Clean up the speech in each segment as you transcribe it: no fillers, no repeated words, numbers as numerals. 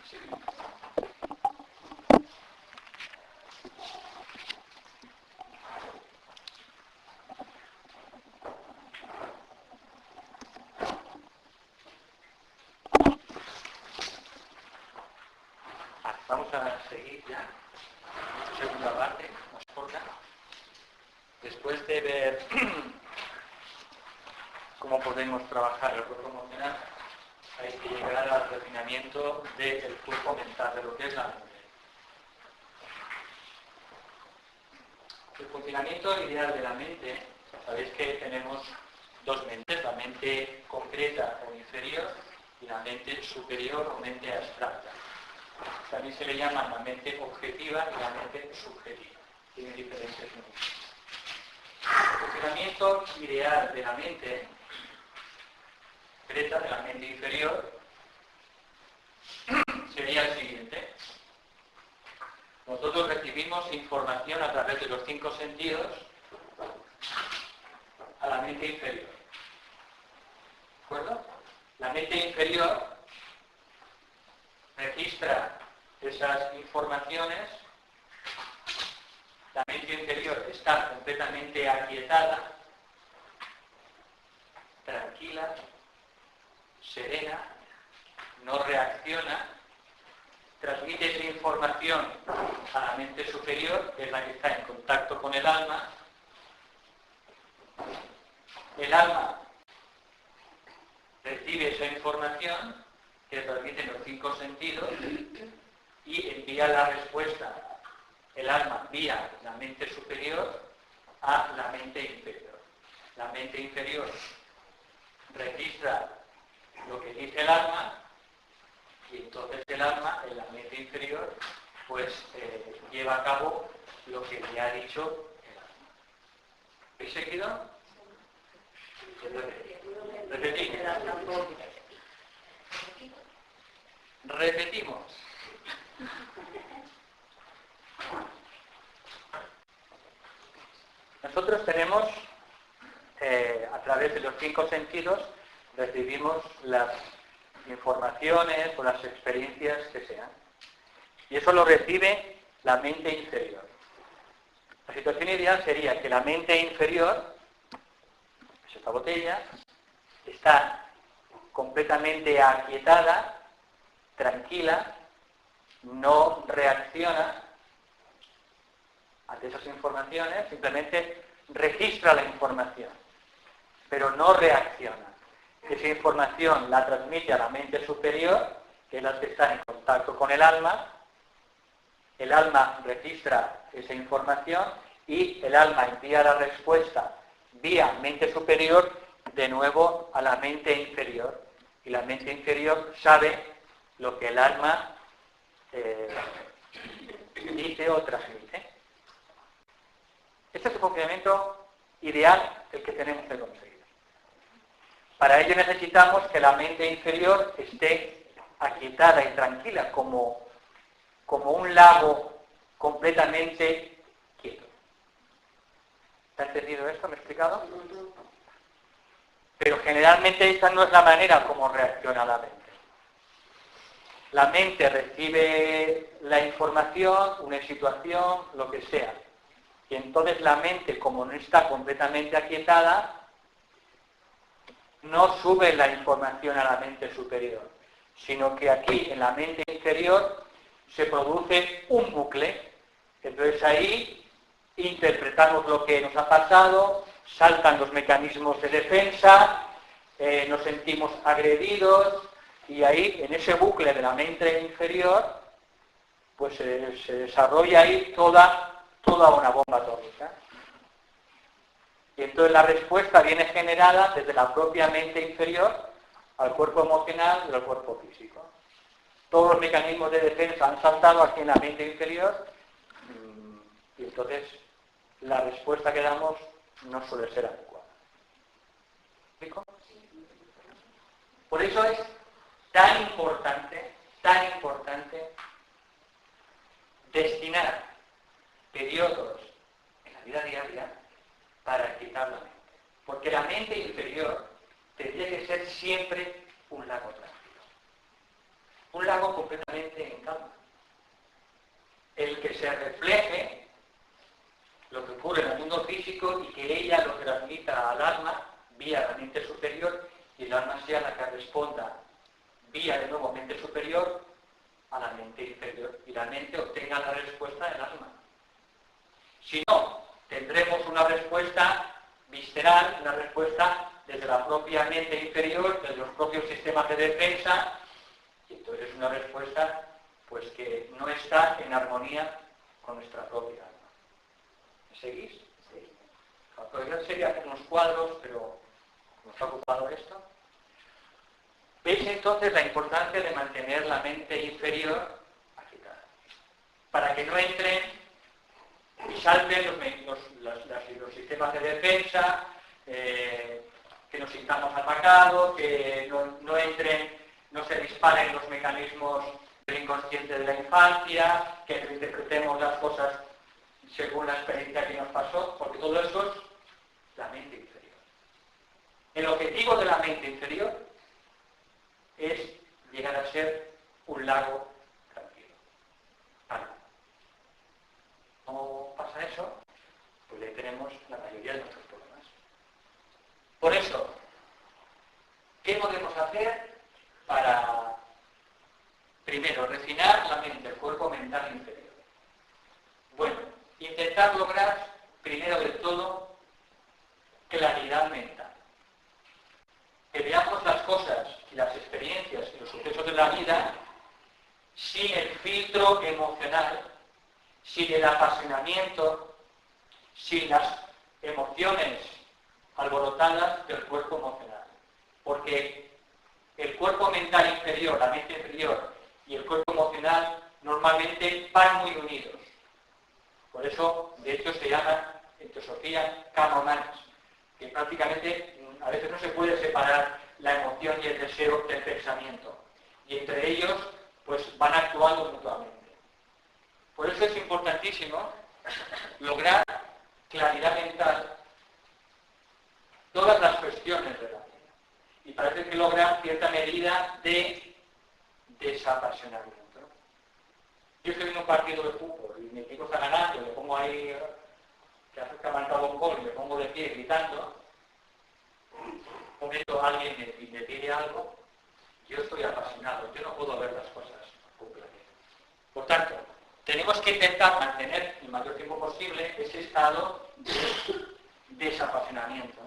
Seguimos. Vamos a seguir ya. Segunda parte, más corta. Después de ver cómo podemos trabajar el cuerpo emocional, hay que llegar al refinamiento del cuerpo mental, de lo que es la mente. El funcionamiento ideal de la mente, sabéis que tenemos dos mentes, la mente concreta o inferior y la mente superior o mente abstracta. También se le llama la mente objetiva y la mente subjetiva. Tiene diferentes nombres. El funcionamiento ideal de la mente concreta, de la mente inferior, sería el siguiente. Nosotros recibimos información a través de los 5 sentidos a la mente inferior. ¿De acuerdo? La mente inferior registra esas informaciones. La mente inferior está completamente aquietada, tranquila, serena, no reacciona, transmite esa información a la mente superior, que es la que está en contacto con el alma. El alma recibe esa información que transmite en los 5 sentidos y envía la respuesta, el alma vía la mente superior a la mente inferior. La mente inferior registra lo que dice el alma y entonces el alma en la mente inferior pues lleva a cabo lo que le ha dicho el alma. ¿Habéis seguido? Repetimos. Nosotros tenemos, a través de los 5 sentidos, recibimos las informaciones o las experiencias que sean. Y eso lo recibe la mente inferior. La situación ideal sería que la mente inferior, es esta botella, está completamente aquietada, tranquila, no reacciona ante esas informaciones, simplemente registra la información, pero no reacciona. Esa información la transmite a la mente superior, que es la que está en contacto con el alma registra esa información y el alma envía la respuesta vía mente superior de nuevo a la mente inferior. Y la mente inferior sabe lo que el alma dice o transmite. Este es el funcionamiento ideal el que tenemos que conseguir. Para ello necesitamos que la mente inferior esté aquietada y tranquila, como un lago completamente quieto. ¿Está entendido esto? ¿Me he explicado? Pero generalmente esta no es la manera como reacciona la mente. La mente recibe la información, una situación, lo que sea. Y entonces la mente, como no está completamente aquietada, no sube la información a la mente superior, sino que aquí, en la mente inferior, se produce un bucle. Entonces ahí interpretamos lo que nos ha pasado, saltan los mecanismos de defensa, nos sentimos agredidos, y ahí, en ese bucle de la mente inferior, pues se desarrolla ahí toda una bomba atómica. Y entonces la respuesta viene generada desde la propia mente inferior al cuerpo emocional y al cuerpo físico. Todos los mecanismos de defensa han saltado aquí en la mente inferior y entonces la respuesta que damos no suele ser adecuada. ¿Me explico? Por eso es tan importante destinar periodos en la vida diaria para quitar la mente. Porque la mente inferior tendría que ser siempre un lago tranquilo. Un estado completamente en calma. El que se refleje lo que ocurre en el mundo físico y que ella lo transmita al alma vía la mente superior y el alma sea la que responda vía de nuevo mente superior a la mente inferior y la mente obtenga la respuesta del alma. Si no, tendremos una respuesta visceral, una respuesta desde la propia mente inferior, desde los propios sistemas de defensa, y entonces es una respuesta pues que no está en armonía con nuestra propia alma. ¿Me seguís? Sí. La probabilidad sería hacer unos cuadros, pero ¿nos ha ocupado esto? ¿Veis entonces la importancia de mantener la mente inferior agitada? Para que no entren y salten los sistemas de defensa, que nos sintamos atacados, que no entren, no se disparen los mecanismos del inconsciente de la infancia, que interpretemos las cosas según la experiencia que nos pasó, porque todo eso es la mente inferior. El objetivo de la mente inferior es llegar a ser un lago tranquilo. Vale. ¿Cómo pasa eso? Pues ahí tenemos la mayoría de nuestros problemas. Por eso, ¿qué podemos hacer para, primero, refinar la mente, el cuerpo mental inferior? Bueno, intentar lograr, primero de todo, claridad mental. Que veamos las cosas y las experiencias y los sucesos de la vida sin el filtro emocional, sin el apasionamiento, sin las emociones alborotadas del cuerpo emocional. Porque el cuerpo mental inferior, la mente inferior y el cuerpo emocional normalmente van muy unidos. Por eso, de hecho, se llama en teosofía kama-manas, que prácticamente a veces no se puede separar la emoción y el deseo del pensamiento. Y entre ellos, pues van actuando mutuamente. Por eso es importantísimo lograr claridad mental todas las cuestiones de la vida. Y parece que lograr cierta medida de desapasionamiento. Yo estoy en un partido de fútbol y mi equipo está ganando, y le pongo ahí que ha marcado un gol y me pongo de pie gritando, un momento alguien me pide algo, yo estoy apasionado, yo no puedo ver las cosas completamente. Por tanto, tenemos que intentar mantener el mayor tiempo posible ese estado de desapasionamiento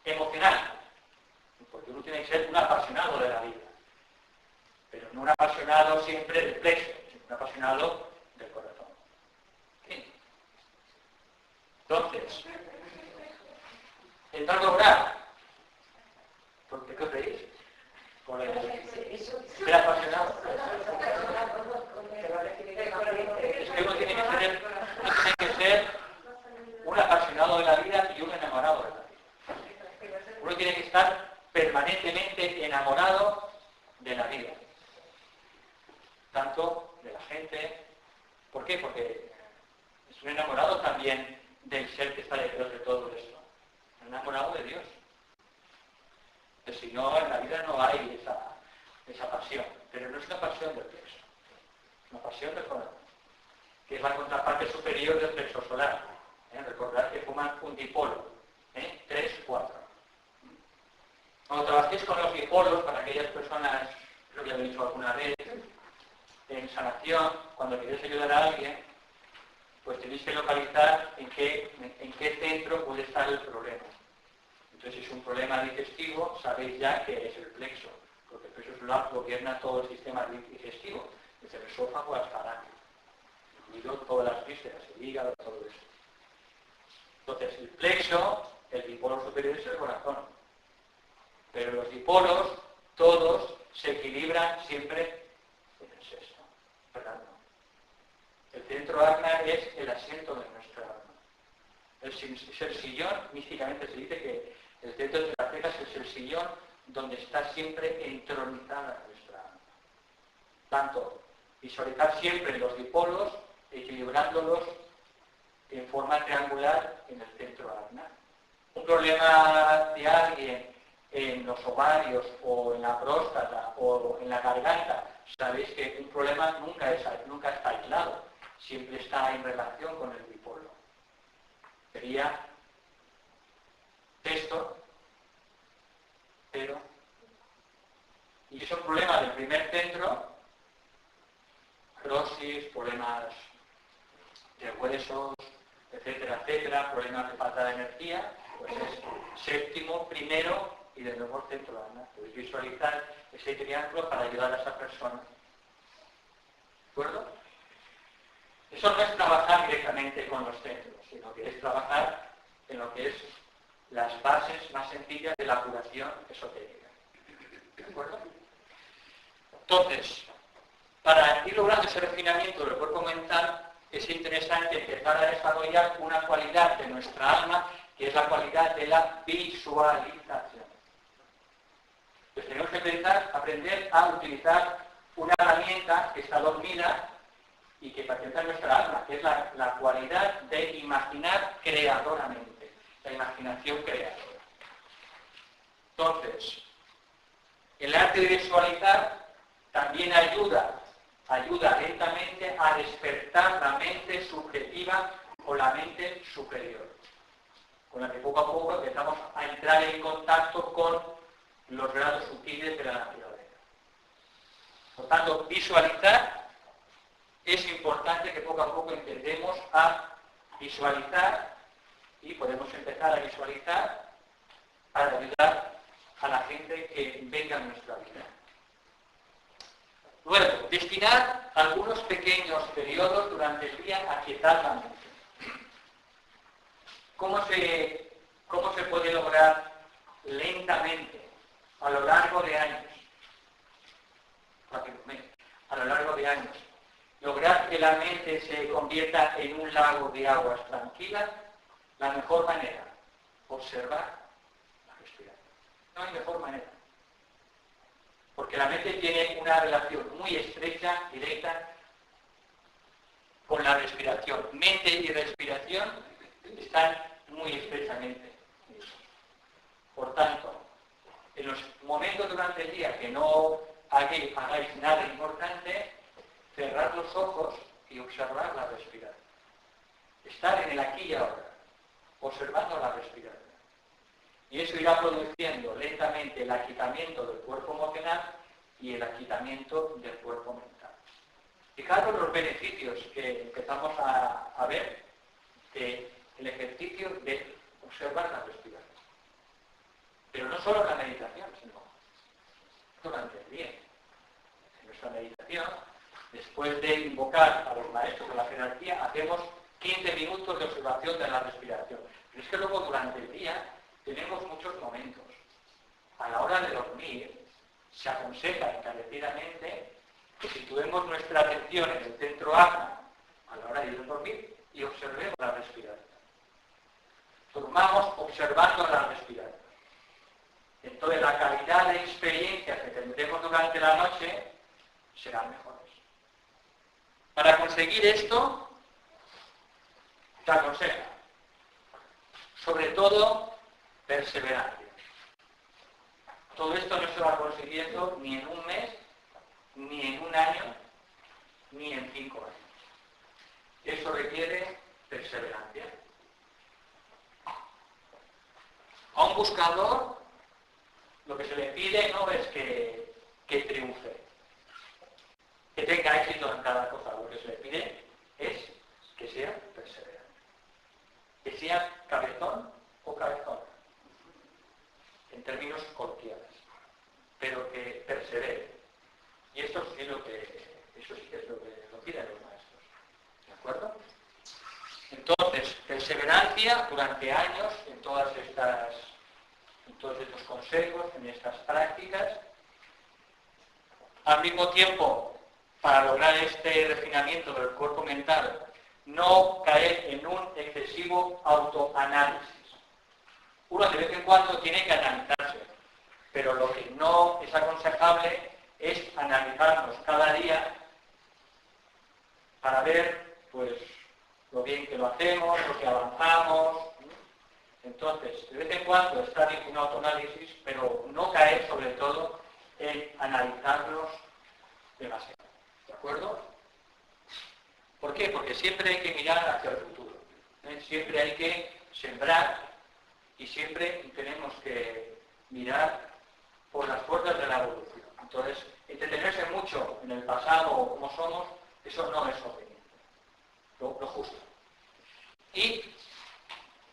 emocional, porque uno tiene que ser un apasionado de la vida, pero no un apasionado siempre del plexo, sino un apasionado del corazón. ¿Sí? Entonces, intentar lograr, ¿por qué os reís? Por el ser apasionado. Es que uno tiene que ser un apasionado de la vida y un enamorado de la vida. Uno tiene que estar permanentemente enamorado de la vida. Tanto de la gente. ¿Por qué? Porque es un enamorado también del ser que está detrás de todo esto. Enamorado de Dios. Pero si no, en la vida no hay esa pasión. Pero no es una pasión del plexo. Es una pasión del corazón. Que es la contraparte superior del plexo solar. Recordad que fuman un dipolo. 3, 4. Cuando trabajéis con los dipolos, para aquellas personas, creo que ya lo he dicho alguna vez, en sanación, cuando queréis ayudar a alguien, pues tenéis que localizar en qué centro puede estar el problema. Entonces, si es un problema digestivo, sabéis ya que es el plexo, porque el plexo solar gobierna todo el sistema digestivo, desde el esófago hasta el ano, incluido todas las vísceras, el hígado, todo eso. Entonces, el plexo, el dipolo superior es el corazón, pero los dipolos, todos, se equilibran siempre en el sexto, ¿verdad? El centro agna es el asiento de nuestra alma. Es el sillón, místicamente se dice que el centro de las cejas es el sillón donde está siempre entronizada nuestra alma. Tanto, visualizar siempre los dipolos, equilibrándolos en forma triangular en el centro agna. Un problema de alguien en los ovarios o en la próstata o en la garganta, sabéis que un problema nunca está aislado, siempre está en relación con el bipolo. Sería esto, pero, y es un problema del primer centro, artrosis, problemas de huesos, etcétera, etcétera, problemas de falta de energía, pues es séptimo, primero y de nuevo el centro. Podéis visualizar ese triángulo para ayudar a esa persona. ¿De acuerdo? Eso no es trabajar directamente con los centros, sino que es trabajar en lo que es las bases más sencillas de la curación esotérica. ¿De acuerdo? Entonces, para ir logrando ese refinamiento del cuerpo mental, es interesante empezar a desarrollar una cualidad de nuestra alma, que es la cualidad de la visualización. Pues tenemos que aprender a utilizar una herramienta que está dormida y que pertenece a nuestra alma, que es la cualidad de imaginar creadoramente, la imaginación creadora. Entonces, el arte de visualizar también ayuda lentamente a despertar la mente subjetiva o la mente superior, con la que poco a poco empezamos a entrar en contacto con los grados sutiles de la naturaleza. Por tanto, visualizar es importante, que poco a poco empecemos a visualizar y podemos empezar a visualizar para ayudar a la gente que venga a nuestra vida. Luego, destinar algunos pequeños periodos durante el día a quietar la mente. ¿Cómo se puede lograr lentamente, a lo largo de años? A lo largo de años. Lograr que la mente se convierta en un lago de aguas tranquilas, la mejor manera, observar la respiración. No hay mejor manera. Porque la mente tiene una relación muy estrecha, directa, con la respiración. Mente y respiración están muy estrechamente unidos. Por tanto, en los momentos durante el día que no hagáis nada importante, cerrar los ojos y observar la respiración. Estar en el aquí y ahora, observando la respiración. Y eso irá produciendo lentamente el aquitamiento del cuerpo emocional y el aquitamiento del cuerpo mental. Fijaros los beneficios que empezamos a ver del ejercicio de observar la respiración. Pero no solo la meditación, sino durante el día. En nuestra meditación, después de invocar a los maestros de la jerarquía, hacemos 15 minutos de observación de la respiración. Pero es que luego durante el día tenemos muchos momentos. A la hora de dormir, se aconseja encarecidamente que situemos nuestra atención en el centro ajna a la hora de ir a dormir y observemos la respiración. Durmamos observando la respiración. Entonces la calidad de experiencias que tendremos durante la noche serán mejores. Para conseguir esto, se aconseja, sobre todo, perseverancia. Todo esto no se va consiguiendo ni en un mes, ni en un año, ni en 5 años. Eso requiere perseverancia. A un buscador lo que se le pide no es que triunfe, que tenga éxito en cada cosa. Lo que se le pide es que sea perseverante, que sea cabezón o cabezona, en términos coloquiales, pero que persevere. Y eso sí es lo que lo piden los maestros. ¿De acuerdo? Entonces, perseverancia durante años en todos estos consejos, en estas prácticas. Al mismo tiempo, para lograr este refinamiento del cuerpo mental, no caer en un excesivo autoanálisis. Uno de vez en cuando tiene que analizarse, pero lo que no es aconsejable es analizarnos cada día para ver, pues, lo bien que lo hacemos, lo que avanzamos, Entonces, de vez en cuando está bien un autoanálisis, pero no caer sobre todo en analizarlos demasiado. ¿De acuerdo? ¿Por qué? Porque siempre hay que mirar hacia el futuro. Siempre hay que sembrar y siempre tenemos que mirar por las puertas de la evolución. Entonces, entretenerse mucho en el pasado o como somos, eso no es conveniente. Lo justo. Y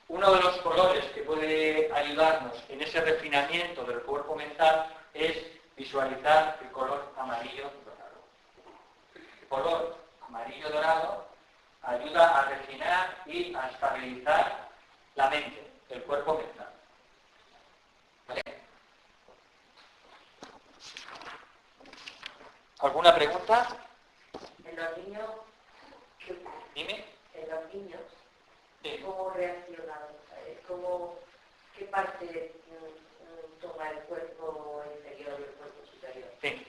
uno de los colores que puede ayudarnos en ese refinamiento del cuerpo mental es visualizar el color amarillo dorado. El color amarillo dorado ayuda a refinar y a estabilizar la mente, el cuerpo mental. ¿Vale? ¿Alguna pregunta? En los niños, Dime. En los niños, Sí. ¿cómo reaccionan? ¿Qué parte toma el cuerpo inferior y el cuerpo superior? Sí.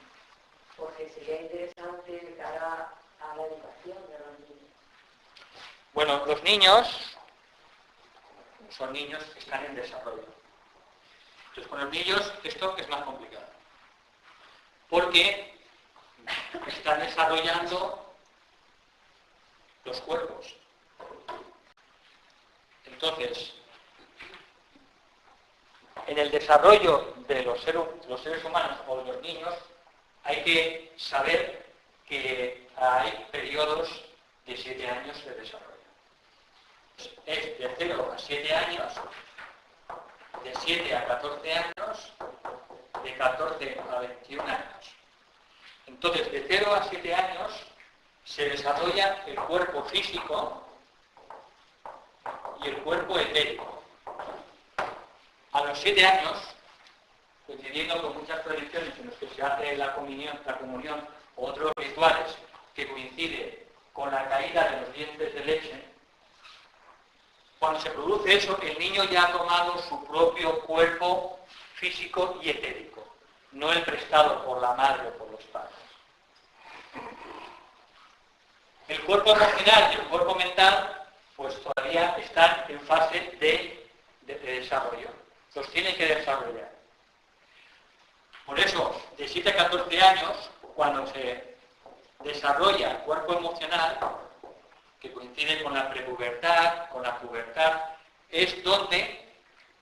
Porque sería interesante de cara a la educación de los niños. Bueno, los niños son niños que están en desarrollo. Entonces, con los niños esto es más complicado. Porque están desarrollando los cuerpos. Entonces, en el desarrollo de los seres humanos o de los niños, hay que saber que hay periodos de 7 años de desarrollo. Es de 0 a 7 años, de 7 a 14 años, de 14 a 21 años. Entonces, de 0 a 7 años se desarrolla el cuerpo físico y el cuerpo etérico. A los 7 años, coincidiendo con muchas tradiciones en las que se hace la comunión o otros rituales que coincide con la caída de los dientes de leche, cuando se produce eso, el niño ya ha tomado su propio cuerpo físico y etérico, no el prestado por la madre o por los padres. El cuerpo emocional y el cuerpo mental, pues todavía están en fase de desarrollo. Los tienen que desarrollar. Por eso, de 7 a 14 años, cuando se desarrolla el cuerpo emocional, que coincide con la prepubertad, con la pubertad, es donde,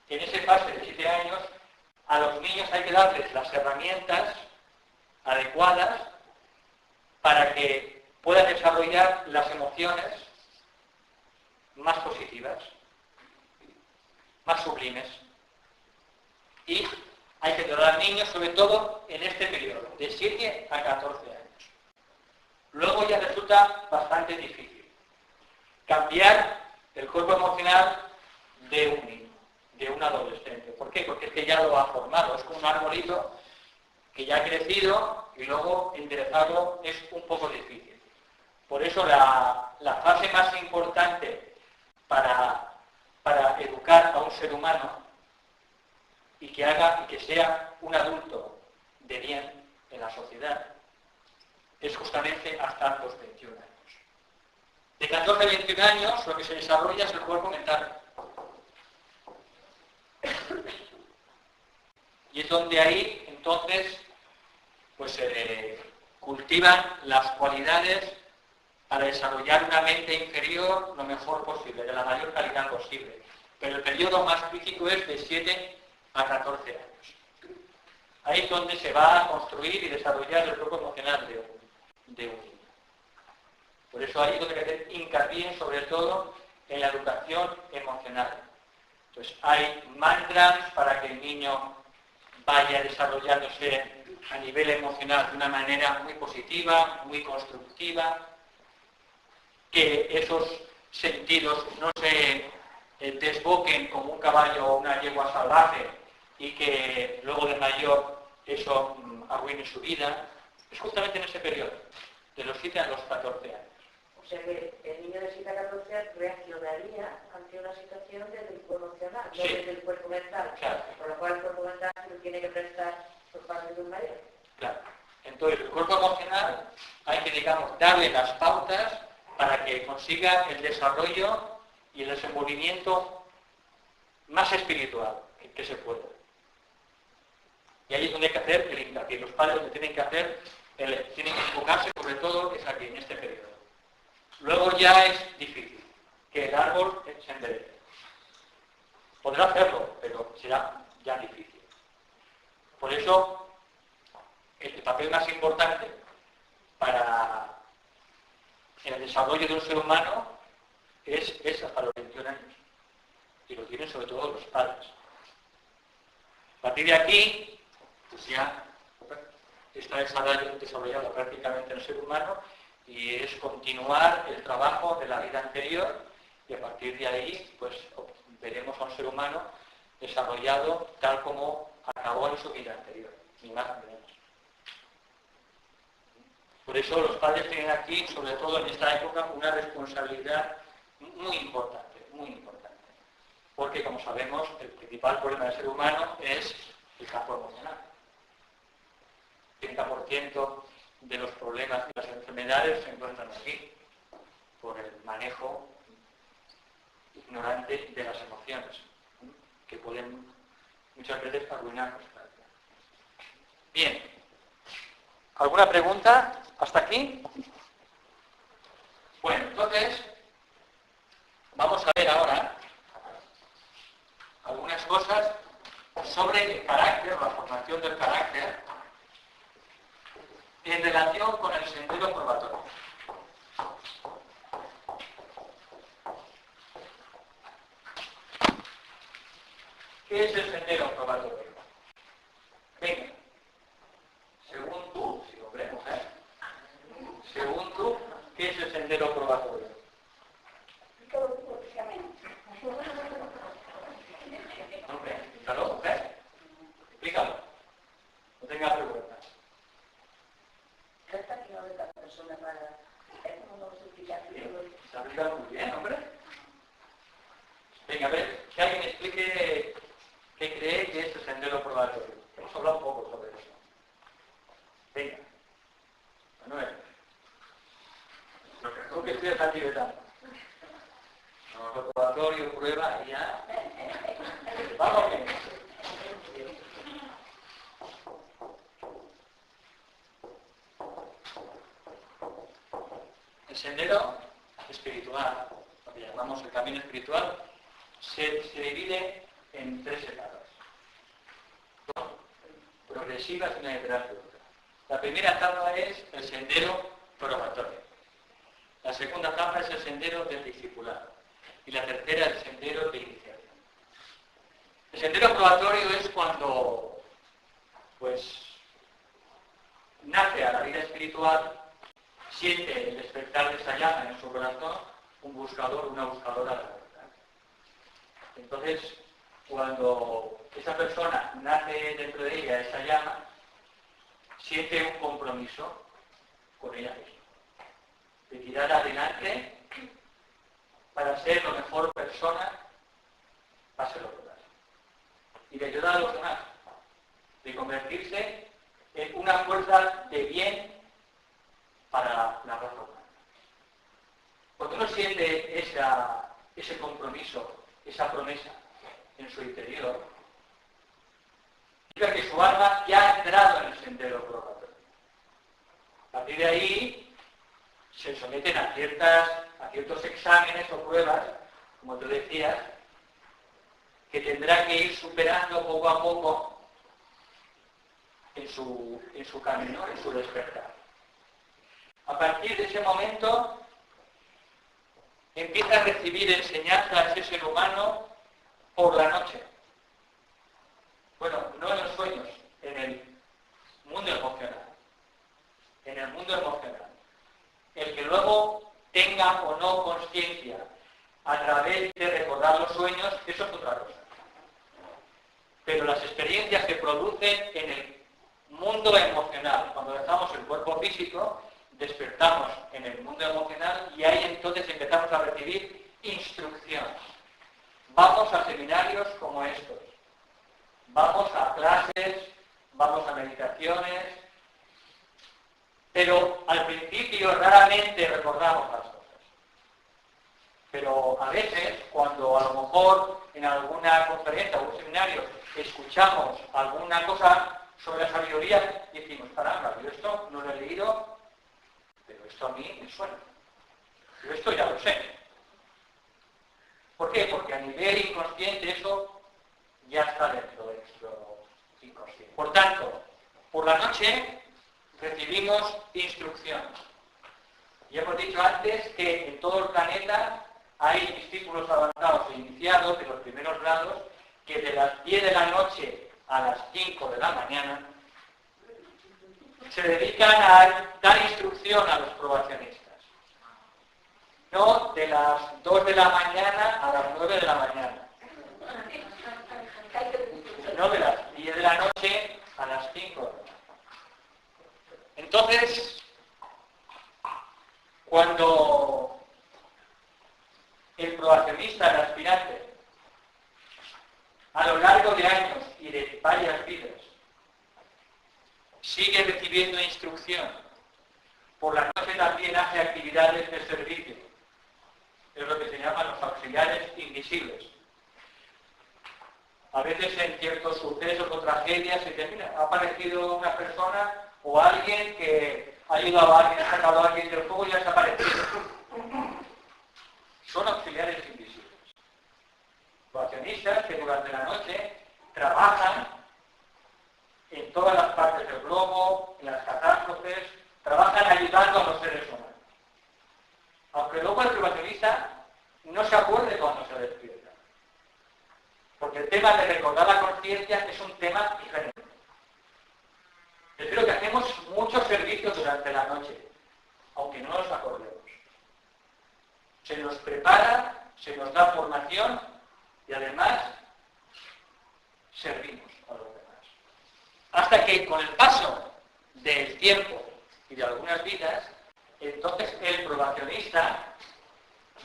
en esa fase de 7 años, a los niños hay que darles las herramientas adecuadas para que puedan desarrollar las emociones más positivas, más sublimes. Y hay que tratar niños, sobre todo en este periodo, de 7 a 14 años. Luego ya resulta bastante difícil cambiar el cuerpo emocional de un niño, de un adolescente. ¿Por qué? Porque es que ya lo ha formado, es como un arbolito que ya ha crecido y luego enderezarlo es un poco difícil. Por eso la fase más importante para educar a un ser humano y que sea un adulto de bien en la sociedad es justamente hasta los 21 años. De 14 a 21 años lo que se desarrolla es el cuerpo mental. Y es donde ahí, entonces, pues se cultivan las cualidades para desarrollar una mente inferior lo mejor posible, de la mayor calidad posible. Pero el periodo más crítico es de 7 a 14 años. Ahí es donde se va a construir y desarrollar el cuerpo emocional de un niño. Por eso ahí es donde hay que hacer hincapié sobre todo en la educación emocional. Entonces hay mantras para que el niño vaya desarrollándose a nivel emocional de una manera muy positiva, muy constructiva, que esos sentidos no se desboquen como un caballo o una yegua salvaje y que luego de mayor eso arruine su vida. Es justamente en ese periodo, de los 7 a los 14 años. O sea que el niño de 7 a 14 reaccionaría ante una situación desde el cuerpo emocional, no desde el cuerpo mental. Claro. Por lo cual el cuerpo mental se lo tiene que prestar por parte de un mayor. Claro. Entonces el cuerpo emocional hay que, digamos, darle las pautas para que consiga el desarrollo y el desenvolvimiento más espiritual que se pueda. Y ahí es donde hay que hacer el hincapié. Los padres donde tienen que hacer, tienen que enfocarse sobre todo es aquí, en este periodo. Luego ya es difícil que el árbol se enderece. Podrá hacerlo, pero será ya difícil. Por eso, el papel más importante para el desarrollo de un ser humano es hasta los 21 años. Y lo tienen sobre todo los padres. A partir de aquí, pues ya está desarrollado prácticamente el ser humano y es continuar el trabajo de la vida anterior y a partir de ahí, pues veremos a un ser humano desarrollado tal como acabó en su vida anterior, ni más ni menos. Por eso los padres tienen aquí, sobre todo en esta época, una responsabilidad muy importante, muy importante. Porque, como sabemos, el principal problema del ser humano es el campo emocional. El 30% de los problemas y las enfermedades se encuentran aquí, por el manejo ignorante de las emociones, que pueden muchas veces arruinarnos. Bien. ¿Alguna pregunta hasta aquí? Bueno, entonces, vamos a ver ahora algunas cosas sobre el carácter, la formación del carácter, en relación con el sendero probatorio. ¿Qué es el sendero probatorio? Venga, según tú, si hombre, mujer, según tú, ¿qué es el sendero probatorio? Hombre, explícalo, mujer. Explícalo. No tengas preguntas. ¿Qué está aquí de esta persona para... Es como no se explica? Se ha explicado muy bien, hombre. Venga, a ver, que alguien explique qué cree que es el sendero probatorio. Hemos hablado un poco sobre eso. Venga. Manuel. Tú que estudias al tibetano. No, probatorio, prueba y ya. Vamos bien. El sendero espiritual, lo que llamamos el camino espiritual, se divide en 3 etapas. Progresivas y una detrás de otra. La primera etapa es el sendero probatorio. La segunda etapa es el sendero del discipulado. Y la tercera el sendero de iniciación. El sendero probatorio es cuando, pues, nace a la vida espiritual, siente el despertar de esa llama en su corazón, un buscador, una buscadora de la verdad. Entonces, cuando esa persona nace dentro de ella esa llama, siente un compromiso con ella misma, de tirar adelante para ser la mejor persona, pase lo que pase, y de ayudar a los demás, de convertirse en una fuerza de bien para la raza humana. Cuando uno siente ese compromiso, esa promesa en su interior, significa que su alma ya ha entrado en el sendero probatorio. A partir de ahí se someten a ciertos exámenes o pruebas, como tú decías, que tendrá que ir superando poco a poco en su camino, en su despertar. A partir de ese momento empieza a recibir enseñanza a ese ser humano por la noche. Bueno, no en los sueños, en el mundo emocional. En el mundo emocional. El que luego tenga o no conciencia a través de recordar los sueños, eso es otra cosa. Pero las experiencias se producen en el mundo emocional. Cuando dejamos el cuerpo físico, despertamos en el mundo emocional y ahí entonces empezamos a recibir instrucciones. Vamos a seminarios como estos. Vamos a clases, vamos a meditaciones, pero al principio raramente recordamos las cosas. Pero a veces, cuando a lo mejor en alguna conferencia o un seminario escuchamos alguna cosa sobre la sabiduría y decimos, caramba, yo esto no lo he leído, pero esto a mí me suena. Yo esto ya lo sé. ¿Por qué? Porque a nivel inconsciente eso ya está dentro de nuestro inconsciente. Por tanto, por la noche recibimos instrucción. Ya hemos dicho antes que en todo el planeta hay discípulos avanzados e iniciados de los primeros grados que de las 10 de la noche a las 5 de la mañana se dedican a dar instrucción a los probacionistas. No de las 2 de la mañana a las 9 de la mañana. No de las 10 de la noche a las 5. Entonces, cuando el probacionista, el aspirante, a lo largo de años y de varias vidas, sigue recibiendo instrucción, por la noche también hace actividades de servicio, es lo que se llaman los auxiliares invisibles. A veces en ciertos sucesos o tragedias se dice, mira, ha aparecido una persona o alguien que ha ayudado a alguien, ha sacado a alguien del fuego y ha desaparecido. Son auxiliares invisibles. Los accionistas que durante la noche trabajan en todas las partes del globo, en las catástrofes, trabajan ayudando a los seres humanos. Aunque luego el privacionista no se acuerde cuando se despierta. Porque el tema de recordar la conciencia es un tema diferente. Es decir, que hacemos muchos servicios durante la noche, aunque no nos acordemos. Se nos prepara, se nos da formación y además servimos a los demás. Hasta que con el paso del tiempo y de algunas vidas, entonces el probacionista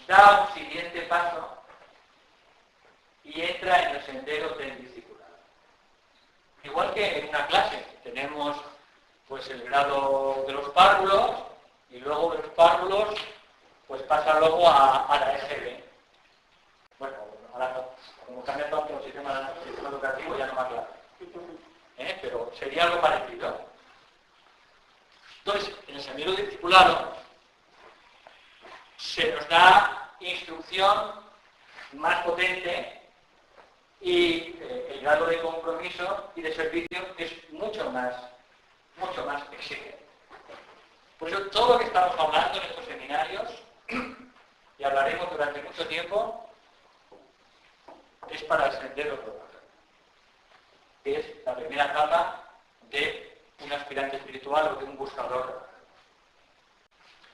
da un siguiente paso y entra en el sendero del discipulado. Igual que en una clase tenemos pues el grado de los párvulos y luego de los párvulos pues pasa luego a la EGB. Bueno, ahora como cambia tanto el sistema educativo ya no más claro. Pero sería algo parecido. Entonces, en el sendero discipulado se nos da instrucción más potente y el grado de compromiso y de servicio es mucho más exigente. Por eso todo lo que estamos hablando en estos seminarios, y hablaremos durante mucho tiempo, es para el sendero probatorio, que es la primera capa de un aspirante espiritual o de un buscador.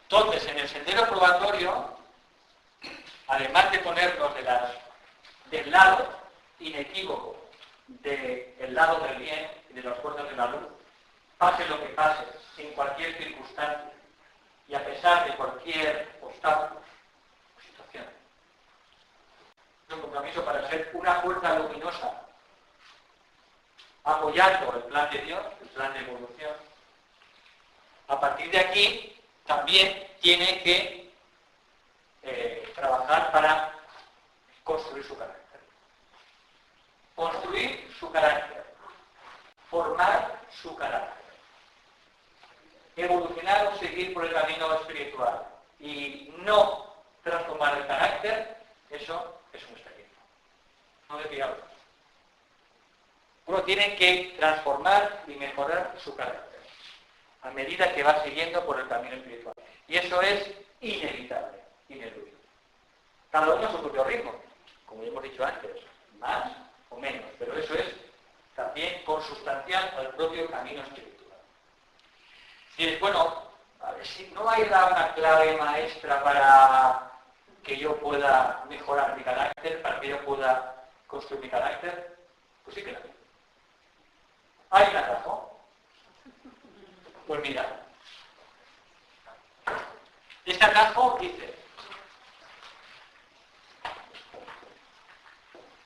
Entonces, en el sendero probatorio, además de ponernos del lado inequívoco del lado del bien y de las fuerzas de la luz, pase lo que pase, en cualquier circunstancia y a pesar de cualquier obstáculo o situación. Es un compromiso para ser una fuerza luminosa, apoyando el plan de Dios, el plan de evolución. A partir de aquí, también tiene que trabajar para construir su carácter. Construir su carácter. Formar su carácter. Evolucionar o seguir por el camino espiritual. Y no transformar el carácter, eso es un extremismo. No de fiaros. Uno tiene que transformar y mejorar su carácter a medida que va siguiendo por el camino espiritual. Y eso es inevitable, ineludible. Cada uno a su propio ritmo, como ya hemos dicho antes, más o menos, pero eso es también consustancial al propio camino espiritual. Y bueno, a ver si no hay una clave maestra para que yo pueda mejorar mi carácter, para que yo pueda construir mi carácter, pues sí que la hay. ¿Hay un atajo? Pues mira, este atajo dice,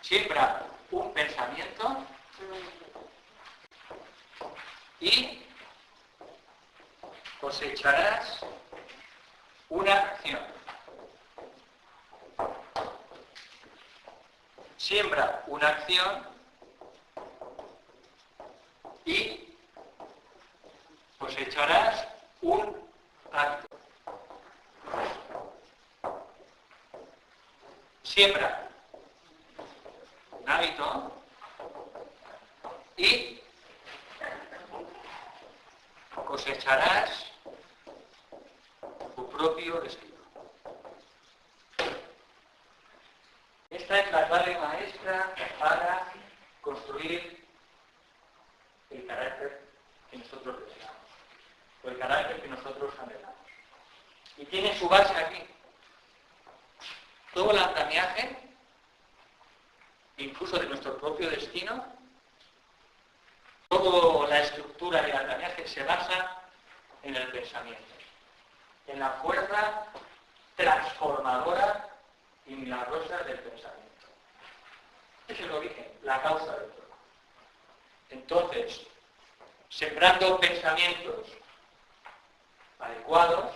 siembra un pensamiento y cosecharás una acción. siembra una acción y cosecharás un acto. Siembra un hábito y cosecharás tu propio destino. Esta es la clave maestra para construir el carácter que nosotros deseamos, o el carácter que nosotros anhelamos. Y tiene su base aquí. Todo el andamiaje, incluso de nuestro propio destino, toda la estructura del andamiaje se basa en el pensamiento, en la fuerza transformadora y milagrosa del pensamiento. Ese es el origen, la causa de todo. Entonces, sembrando pensamientos adecuados,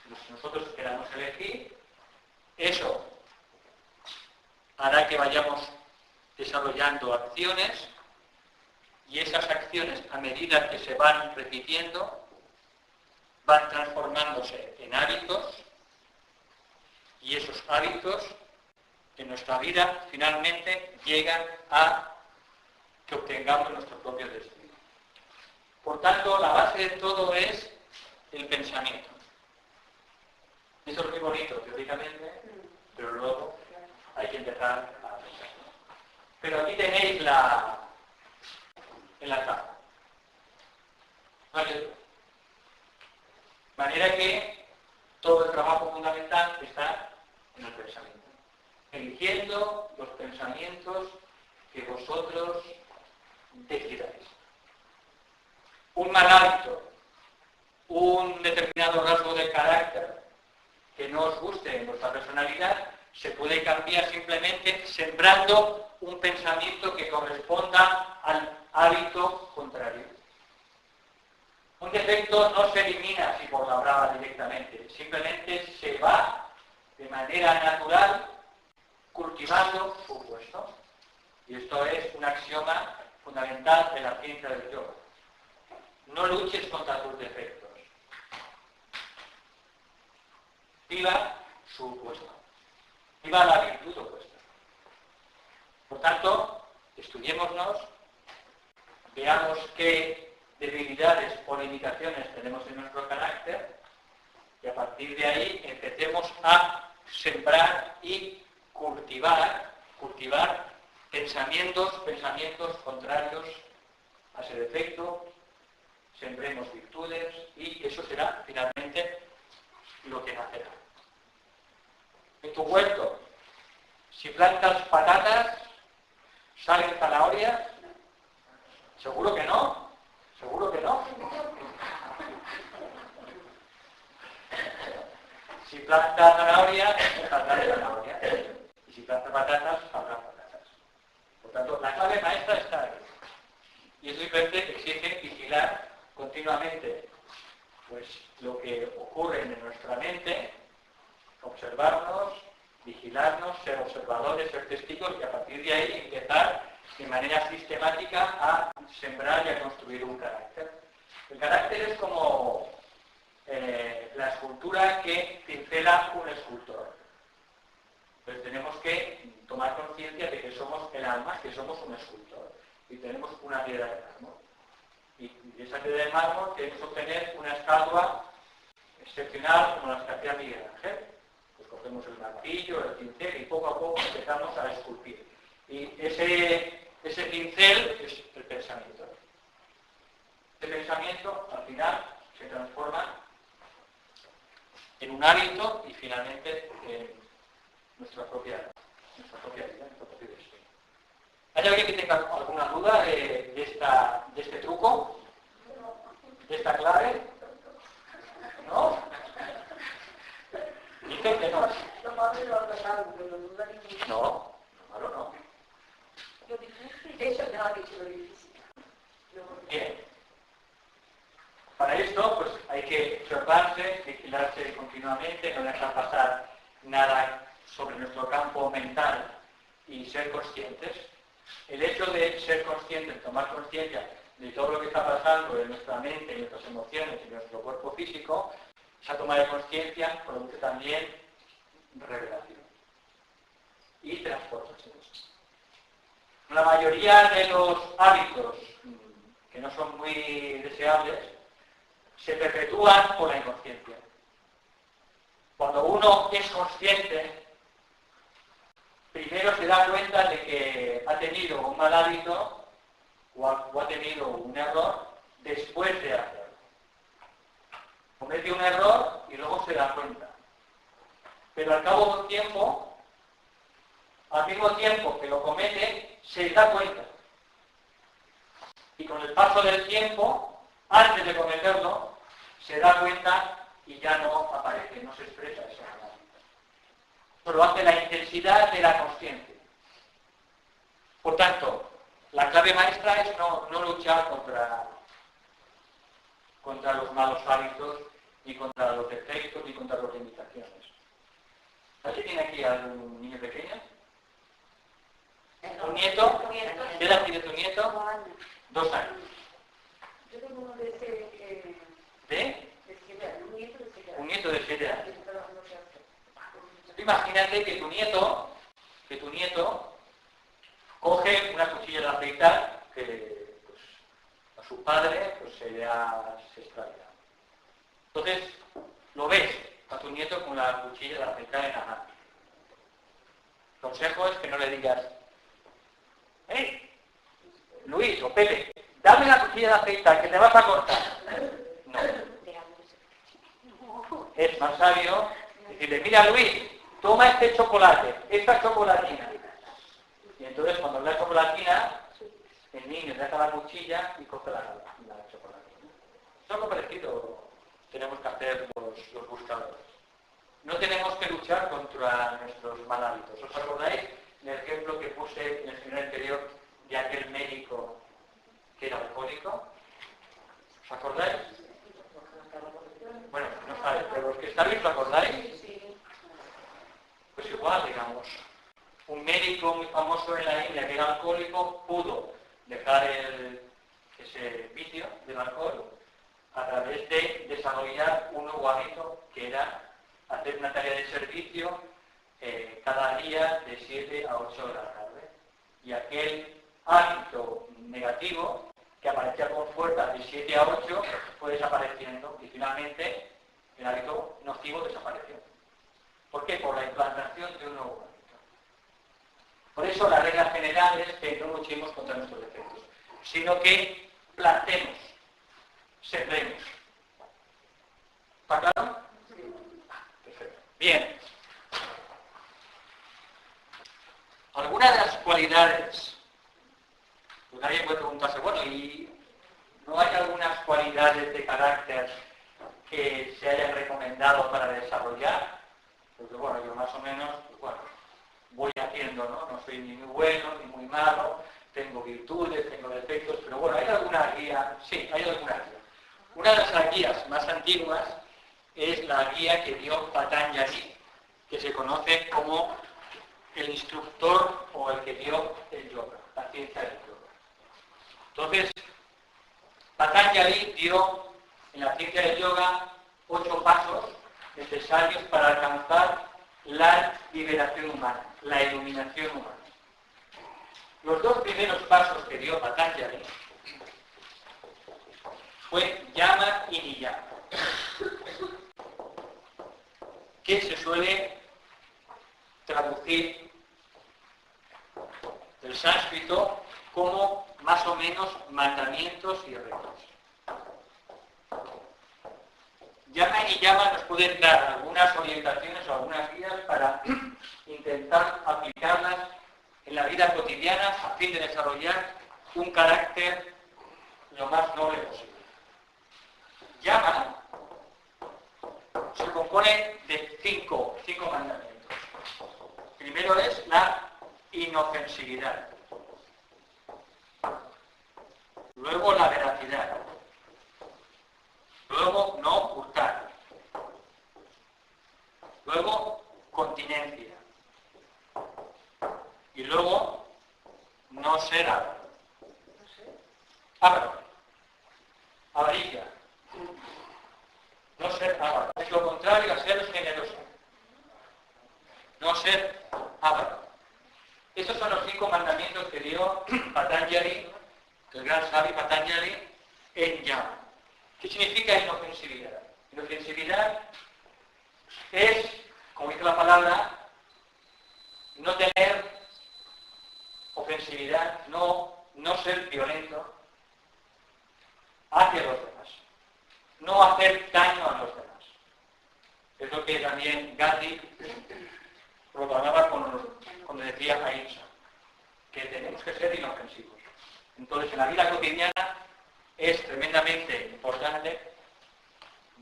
los que nosotros queramos elegir, eso hará que vayamos desarrollando acciones, y esas acciones, a medida que se van repitiendo, van transformándose en hábitos, y esos hábitos en nuestra vida finalmente llegan a que obtengamos nuestro propio destino. Por tanto, la base de todo es el pensamiento. Eso es muy bonito teóricamente, pero luego hay que empezar a pensar. Pero aquí tenéis en la tabla. ¿Vale? De manera que todo el trabajo fundamental está en el pensamiento. Eligiendo los pensamientos que vosotros decidáis. Un mal hábito, un determinado rasgo de carácter que no os guste en vuestra personalidad, se puede cambiar simplemente sembrando un pensamiento que corresponda al hábito contrario. Un defecto no se elimina así por la brava directamente, simplemente se va de manera natural cultivando su puesto. Y esto es un axioma fundamental de la ciencia del yoga. No luches contra tus defectos. Viva su puesto. Viva la virtud opuesta. Por tanto, estudiémonos, veamos qué debilidades o limitaciones tenemos en nuestro carácter y a partir de ahí empecemos a sembrar y cultivar pensamientos contrarios a ese defecto, sembremos virtudes y eso será finalmente lo que nacerá. En tu huerto, si plantas patatas, ¿salen zanahorias? ¿Seguro que no? ¿Seguro que no? Si plantas zanahorias, saldrán zanahorias. Y si plantas patatas, saldrán patatas. Por tanto, la clave maestra está ahí. Y eso simplemente exige vigilar continuamente pues, lo que ocurre en nuestra mente, observarnos, vigilarnos, ser observadores, ser testigos y a partir de ahí empezar de manera sistemática a sembrar y a construir un carácter. El carácter es como la escultura que pincela un escultor. Entonces tenemos que tomar conciencia de que somos el alma, que somos un escultor y tenemos una piedra de mármol. Y de esa piedra de mármol queremos obtener una estatua excepcional como las que hacía Miguel Ángel. Pues cogemos el martillo, el pincel y poco a poco empezamos a esculpir. Y ese pincel es el pensamiento. Ese pensamiento al final se transforma en un hábito y finalmente en nuestra propia vida, nuestro propio destino. ¿Hay alguien que tenga alguna duda de este truco? ¿De esta clave? ¿No? Dicen que no. Lo malo lo ha pasado, pero no duda ninguna. No, lo malo no. Lo difícil, eso no ha dicho lo difícil. Bien. Para esto, pues hay que observarse, vigilarse continuamente, no dejar pasar nada sobre nuestro campo mental y ser conscientes. El hecho de ser conscientes, tomar conciencia de todo lo que está pasando en nuestra mente, en nuestras emociones, en nuestro cuerpo físico, esa toma de conciencia produce también revelación y transformación. La mayoría de los hábitos que no son muy deseables se perpetúan por la inconsciencia. Cuando uno es consciente, primero se da cuenta de que ha tenido un mal hábito o ha tenido un error después de hacerlo. Comete un error y luego se da cuenta. Pero al cabo de un tiempo, al mismo tiempo que lo comete, se da cuenta. Y con el paso del tiempo, antes de cometerlo, se da cuenta y ya no aparece, no se expresa esa manera. Eso lo hace la intensidad de la consciencia. Por tanto, la clave maestra es no luchar contra los malos hábitos, ni contra los defectos, ni contra las limitaciones. ¿Alguien tiene aquí a un niño pequeño? ¿Un nieto? ¿Qué edad tiene tu nieto? 2 años. Yo tengo uno de ese... ¿De? Un nieto de 7 años. Imagínate que tu nieto coge una cuchilla de afeitar que pues, a su padre pues, se extravió. Entonces, lo ves a tu nieto con la cuchilla de afeitar en la mano. El consejo es que no le digas, Luis o Pepe, dame la cuchilla de afeitar que te vas a cortar. No. Es más sabio decirle, mira Luis, toma este chocolate, esta chocolatina. Y entonces cuando le da chocolatina, el niño deja la cuchilla y coge la chocolatina. Es algo parecido tenemos que hacer los buscadores. No tenemos que luchar contra nuestros mal hábitos. ¿Os acordáis del ejemplo que puse en el seminario anterior de aquel médico que era alcohólico? ¿Os acordáis? Bueno, no sabéis, pero los que estáis, ¿os acordáis? Pues igual, digamos, un médico muy famoso en la India que era alcohólico pudo dejar ese vicio del alcohol a través de desarrollar un nuevo hábito que era hacer una tarea de servicio cada día de 7 a 8 de la tarde. Y aquel hábito negativo que aparecía con fuerza de 7 a 8 fue desapareciendo y finalmente el hábito nocivo desapareció. ¿Por qué? Por la implantación de un nuevo hábito. Por eso la regla general es que no luchemos contra nuestros defectos, sino que plantemos, sembremos. ¿Está claro? Perfecto. Bien. Algunas de las cualidades, pues alguien puede preguntarse, bueno, ¿y no hay algunas cualidades de carácter que se hayan recomendado para desarrollar? Porque bueno, yo más o menos, pues bueno, voy haciendo, ¿no? No soy ni muy bueno ni muy malo, tengo virtudes, tengo defectos, pero bueno, ¿hay alguna guía? Sí, hay alguna guía. Una de las guías más antiguas es la guía que dio Patanjali, que se conoce como el instructor o el que dio el yoga, la ciencia del yoga. Entonces, Patanjali dio en la ciencia del yoga 8 pasos necesarios para alcanzar la liberación humana, la iluminación humana. Los 2 primeros pasos que dio Patanjali fue Yama y Niyama, que se suele traducir del sánscrito como más o menos mandamientos y reglas. Yama y Niyama nos pueden dar algunas orientaciones o algunas guías para intentar aplicarlas en la vida cotidiana a fin de desarrollar un carácter lo más noble posible. Yama se compone de 5 mandamientos. Primero es la inofensividad. Luego la veracidad. Luego no hurtar. Luego continencia. Y luego No ser avaro. Es lo contrario a ser generoso. No ser avaro. Estos son los 5 mandamientos que dio Patanjali, el gran sabio Patanjali, en Yama. ¿Qué significa inofensividad? Inofensividad es, como dice la palabra, no tener ofensividad, no ser violento hacia los demás, no hacer daño a los demás. Es lo que también Gandhi proclamaba cuando decía ahimsa, que tenemos que ser inofensivos. Entonces, en la vida cotidiana es tremendamente importante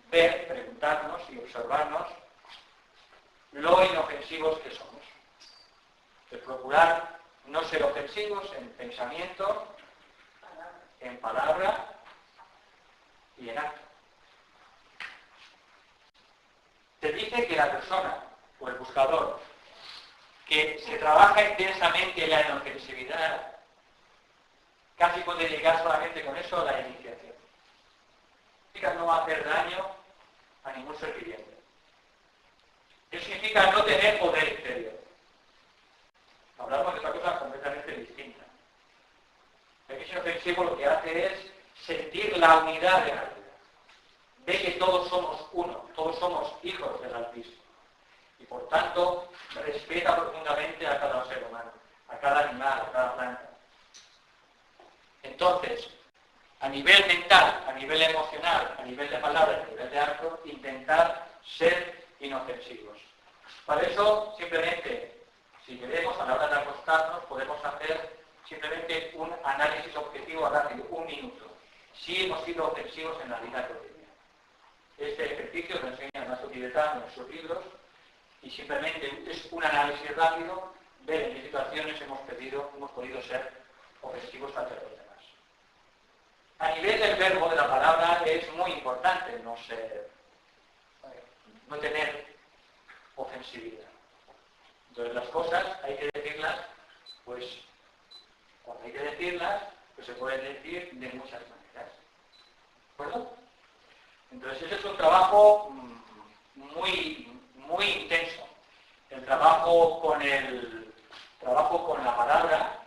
ver, preguntarnos y observarnos lo inofensivos que somos. El procurar no ser ofensivos en pensamiento, en palabra y en acto. Se dice que la persona o el buscador que se trabaja intensamente en la inofensividad casi puede llegar solamente con eso a la iniciación. Significa no hacer daño a ningún ser viviente. Eso significa no tener poder exterior. Hablamos de otra cosa completamente distinta. El que es inofensivo lo que hace es sentir la unidad de la vida. Ve que todos somos uno, todos somos hijos del Altísimo. Y por tanto, respeta profundamente a cada ser humano, a cada animal, a cada planta. Entonces, a nivel mental, a nivel emocional, a nivel de palabra, a nivel de acto, intentar ser inofensivos. Para eso, simplemente, si queremos, a la hora de acostarnos, podemos hacer simplemente un análisis objetivo rápido, 1 minuto. Si hemos sido ofensivos en la vida cotidiana. Este ejercicio lo enseña el maestro tibetano en sus libros y simplemente es un análisis rápido, ver en qué situaciones hemos podido ser ofensivos hacia los demás. A nivel del verbo, de la palabra, es muy importante no tener ofensividad. Entonces las cosas hay que decirlas, pues cuando hay que decirlas, pues se pueden decir de muchas maneras. ¿De acuerdo? Entonces ese es un trabajo muy intenso. El trabajo con la palabra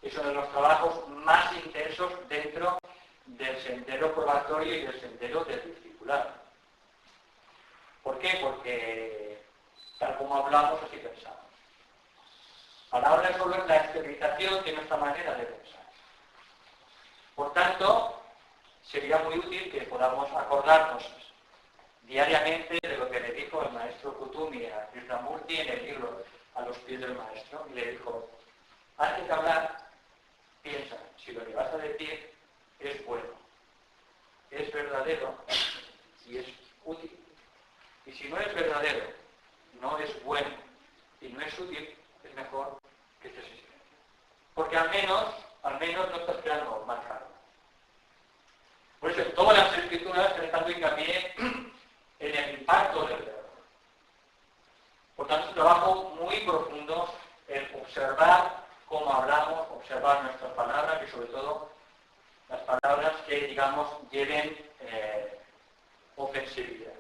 es uno de los trabajos más intensos dentro del sendero probatorio y del sendero del discipulado. ¿Por qué? Porque tal como hablamos, así pensamos. Palabra solo es la exteriorización de nuestra manera de pensar. Por tanto, sería muy útil que podamos acordarnos diariamente de lo que le dijo el maestro Kutumi a Krishnamurti en el libro A los pies del maestro. Y le dijo, antes de hablar, piensa si lo que vas a decir es bueno, es verdadero y es útil. Y si no es verdadero, no es bueno y no es útil, es mejor que estés en silencio. Porque al menos no estás creando mal karma. Por eso todas las escrituras están dando hincapié en el impacto del verbo. Por tanto, es un trabajo muy profundo el observar cómo hablamos, observar nuestras palabras y sobre todo las palabras que, digamos, lleven ofensividad.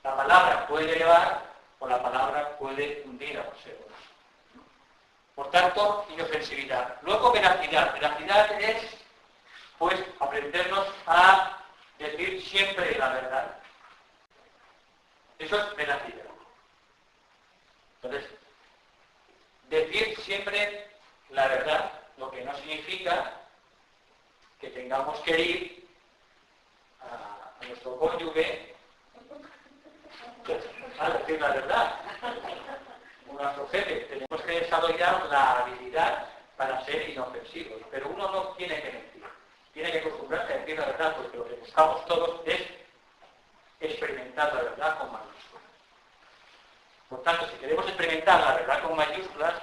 La palabra puede elevar o la palabra puede hundir a los seres. Por tanto, inofensividad. Luego, veracidad. Veracidad es, pues, aprendernos a decir siempre la verdad. Eso es veracidad. Entonces, decir siempre la verdad, lo que no significa que tengamos que ir a nuestro cónyuge a decir la verdad. Nuestro jefe, tenemos que desarrollar la habilidad para ser inofensivos, pero uno no tiene que mentir, tiene que acostumbrarse a decir la verdad, porque lo que buscamos todos es experimentar la verdad con mayúsculas. Por tanto, si queremos experimentar la verdad con mayúsculas,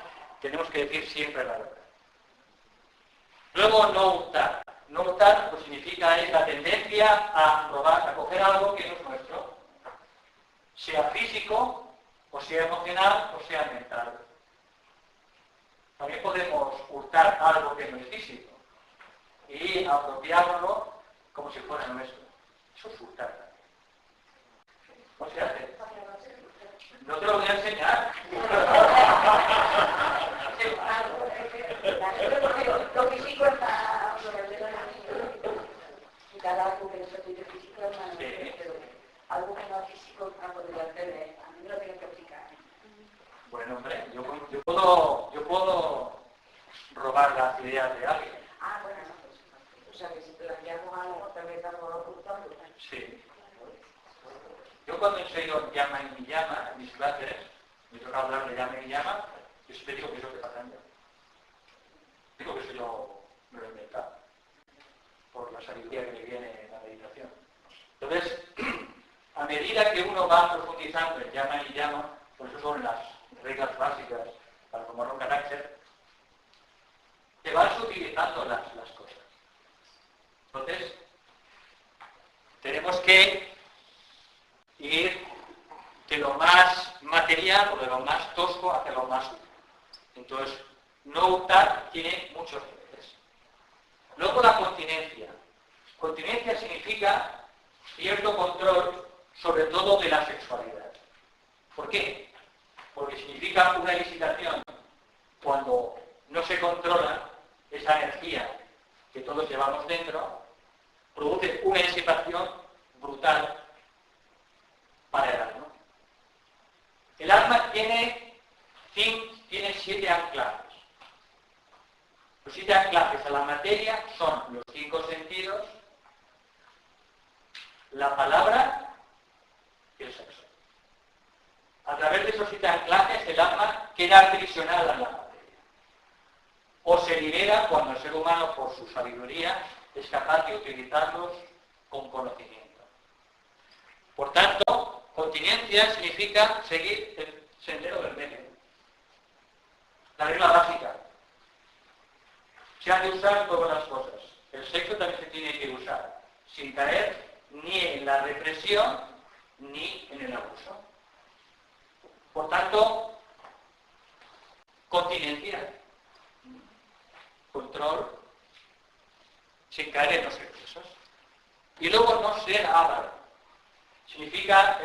tenemos que decir siempre la verdad. Luego, no hurtar. No hurtar, pues significa es la tendencia a robar, a coger algo que no es nuestro, sea físico, o sea emocional, o sea mental. También podemos hurtar algo que no es físico y apropiárnoslo como si fuera nuestro. Eso es hurtar también. ¿Cómo se hace? No te lo voy a enseñar. Lo físico está y cada algo que no se puede físico es más, pero algo que no es físico no podría hacer, a mí me lo tengo que explicar. Bueno, hombre, yo puedo robar las ideas de alguien. Ah, bueno, no, pues, o sea que si planteamos algo, también estamos ocultando. Sí. Yo cuando enseño llama y mi llama en mis clases, me toca hablar de llama y llama, yo siempre digo que eso que está cambiando. Digo que eso yo me lo he inventado, por la sabiduría que le viene en la meditación. Entonces, a medida que uno va profundizando en llama y llama, pues eso son las reglas básicas para formar un carácter, se van sutilizando las cosas. Entonces, tenemos que ir de lo más material o de lo más tosco hacia lo más útil. Entonces, no optar tiene muchos niveles. Luego la continencia. Continencia significa cierto control, sobre todo de la sexualidad. ¿Por qué? Porque significa una licitación cuando no se controla esa energía que todos llevamos dentro, produce una excitación brutal para el alma. El alma tiene 7 anclajes. Los 7 anclajes a la materia son los 5 sentidos, la palabra y el sexo. A través de esos 7 anclajes el alma queda aprisionada en la materia. O se libera cuando el ser humano, por su sabiduría, es capaz de utilizarlos con conocimiento. Por tanto, continencia significa seguir el sendero del medio. La regla básica. Se han de usar todas las cosas. El sexo también se tiene que usar, sin caer ni en la represión ni en el abuso. Por tanto, continencia, control, sin caer en los excesos. Y luego no ser avaro. Significa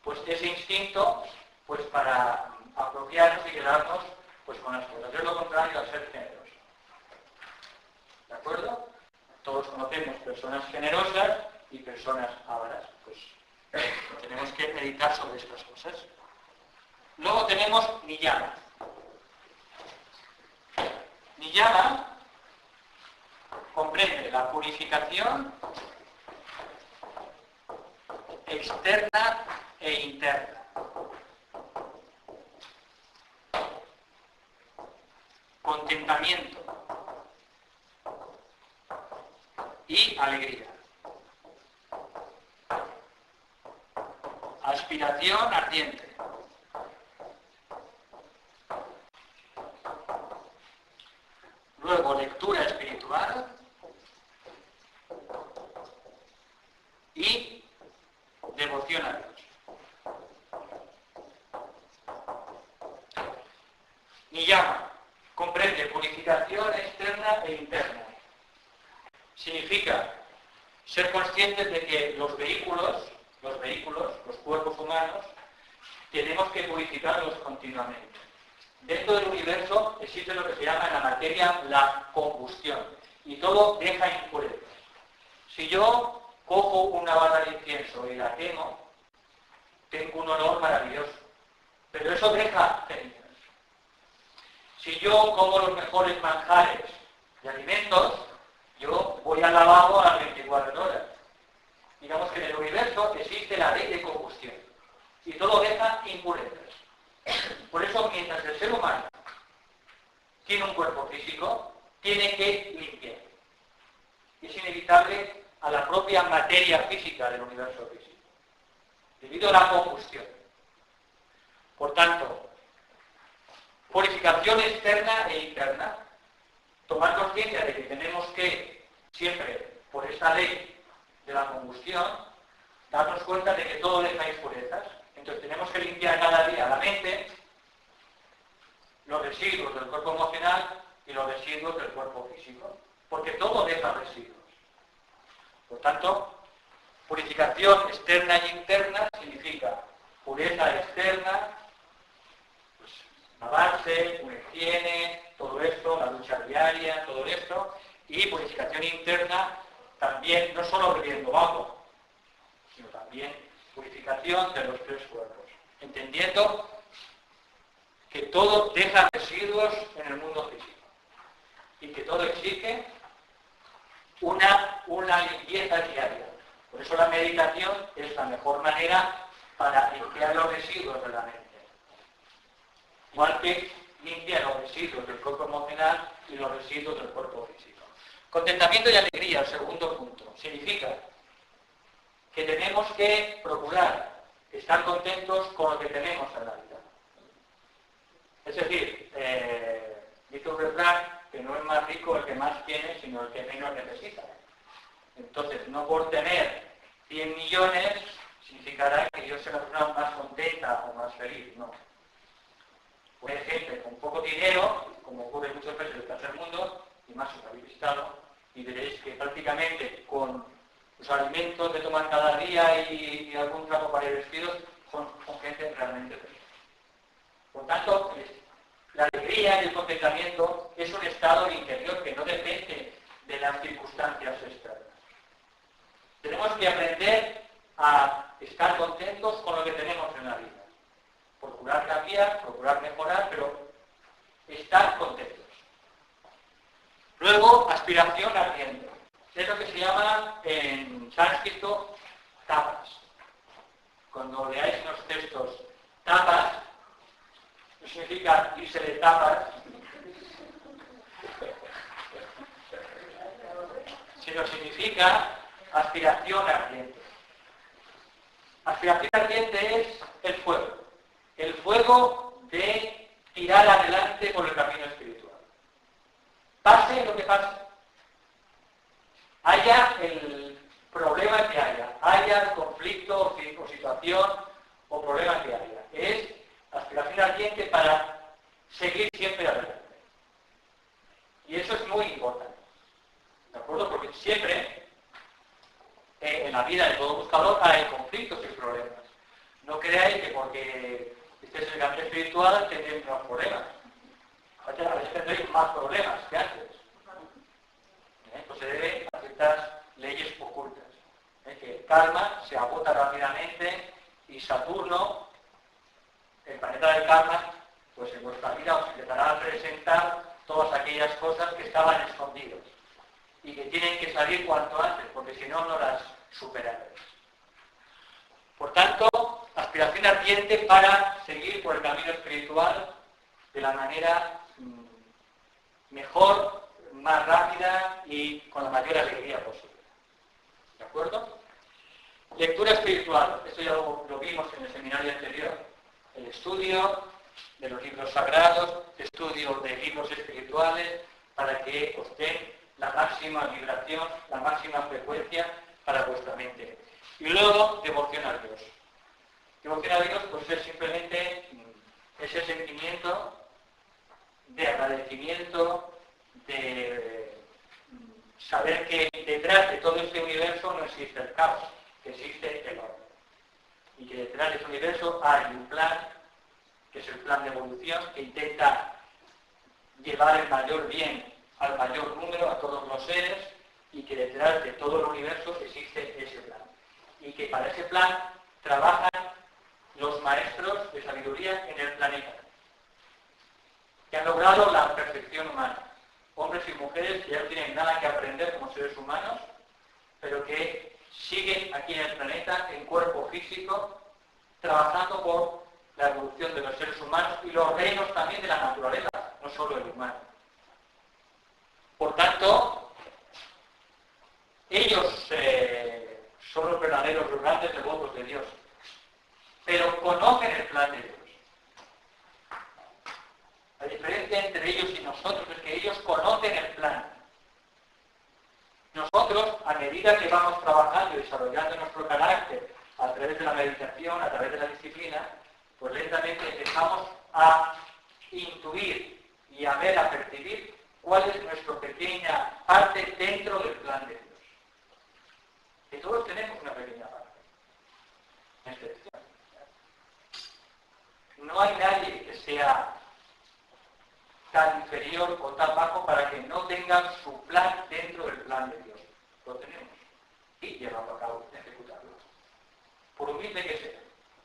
pues ese instinto pues para apropiarnos y quedarnos pues con las cosas. Es lo contrario a ser generoso. ¿De acuerdo? Todos conocemos personas generosas y personas ávaras. Pues tenemos que meditar sobre estas cosas. Luego tenemos niyama. Niyama comprende la purificación externa e interna. Contentamiento y alegría. Aspiración ardiente. Luego lectura espiritual y devoción a Dios. Niyama comprende purificación externa e interna. Significa ser conscientes de que los vehículos, los cuerpos humanos, tenemos que purificarlos continuamente. Dentro del universo existe lo que se llama en la materia la combustión y todo deja impurezas. Si yo cojo una bala de incienso y la quemo, tengo un olor maravilloso, pero eso deja cenizas. Si yo como los mejores manjares y alimentos, yo voy al lavabo a las 24 horas. Digamos que en el universo existe la ley de combustión y todo deja impurezas. Por eso, mientras el ser humano tiene un cuerpo físico, tiene que limpiar. Es inevitable a la propia materia física del universo físico, debido a la combustión. Por tanto, purificación externa e interna, tomar conciencia de que tenemos que, siempre por esta ley de la combustión, darnos cuenta de que todo deja impurezas. Entonces tenemos que limpiar cada día la mente, los residuos del cuerpo emocional y los residuos del cuerpo físico, porque todo deja residuos. Por tanto, purificación externa e interna significa pureza externa, pues lavarse, una higiene, todo esto, la ducha diaria, todo esto, y purificación interna también, no solo bebiendo agua, sino también purificación de los tres cuerpos, entendiendo que todo deja residuos en el mundo físico y que todo exige una limpieza diaria. Por eso la meditación es la mejor manera para limpiar los residuos de la mente. Igual que limpia los residuos del cuerpo emocional y los residuos del cuerpo físico. Contentamiento y alegría, el segundo punto. Significa que tenemos que procurar estar contentos con lo que tenemos en la vida. Es decir, dice un refrán que no es más rico el que más tiene, sino el que menos necesita. Entonces, no por tener 100 millones significará que yo sea la persona más contenta o más feliz, no. Puede haber gente con poco dinero, como ocurre muchas veces en el tercer mundo, y más os habéis visitado, y veréis que prácticamente con los alimentos que toman cada día y algún trago para ir vestidos, son gente realmente feliz. Por tanto, la alegría y el contentamiento es un estado interior que no depende de las circunstancias externas. Tenemos que aprender a estar contentos con lo que tenemos en la vida. Procurar cambiar, procurar mejorar, pero estar contentos. Luego, aspiración ardiente. Es lo que se llama en sánscrito tapas. Cuando leáis los textos tapas, no significa irse de tapas, sino significa aspiración ardiente. Aspiración ardiente es el fuego de tirar adelante por el camino espiritual. Pase lo que pase, haya el problema que haya el conflicto o situación o problema que haya. Es aspiración ardiente para seguir siempre adelante. Y eso es muy importante. ¿De acuerdo? Porque siempre en la vida de todo buscador hay conflictos y problemas. No creáis que porque estéis en el camino espiritual tendréis menos problemas. A veces tendréis más problemas que antes. Pues se debe a ciertas leyes ocultas. Que el karma se agota rápidamente y Saturno, el planeta del karma, pues en vuestra vida os empezará a presentar todas aquellas cosas que estaban escondidas y que tienen que salir cuanto antes, porque si no, no las superaréis. Por tanto, aspiración ardiente para seguir por el camino espiritual de la manera mejor, más rápida y con la mayor alegría posible. ¿De acuerdo? Lectura espiritual. Esto ya lo vimos en el seminario anterior. El estudio de los libros sagrados, estudio de libros espirituales, para que os den la máxima vibración, la máxima frecuencia para vuestra mente. Y luego, devoción a Dios. Devoción a Dios, pues es simplemente ese sentimiento de agradecimiento, de saber que detrás de todo este universo no existe el caos, que existe el orden. Y que detrás de este universo hay un plan, que es el plan de evolución, que intenta llevar el mayor bien al mayor número, a todos los seres, y que detrás de todo el universo existe ese plan. Y que para ese plan trabajan los maestros de sabiduría en el planeta, que han logrado la perfección humana. Hombres y mujeres que ya no tienen nada que aprender como seres humanos, pero que siguen aquí en el planeta, en cuerpo físico, trabajando por la evolución de los seres humanos y los reinos también de la naturaleza, no solo el humano. Por tanto, ellos son los verdaderos, los grandes devotos de Dios, pero conocen el plan de Dios. La diferencia entre ellos y nosotros es que ellos conocen el plan. Nosotros, a medida que vamos trabajando y desarrollando nuestro carácter a través de la meditación, a través de la disciplina, pues lentamente empezamos a intuir y a ver, a percibir cuál es nuestra pequeña parte dentro del plan de Dios. Que todos tenemos una pequeña parte. inferior o tan bajo para que no tengan su plan dentro del plan de Dios. Lo tenemos. Y llevarlo a cabo, ejecutarlo. Por humilde que sea,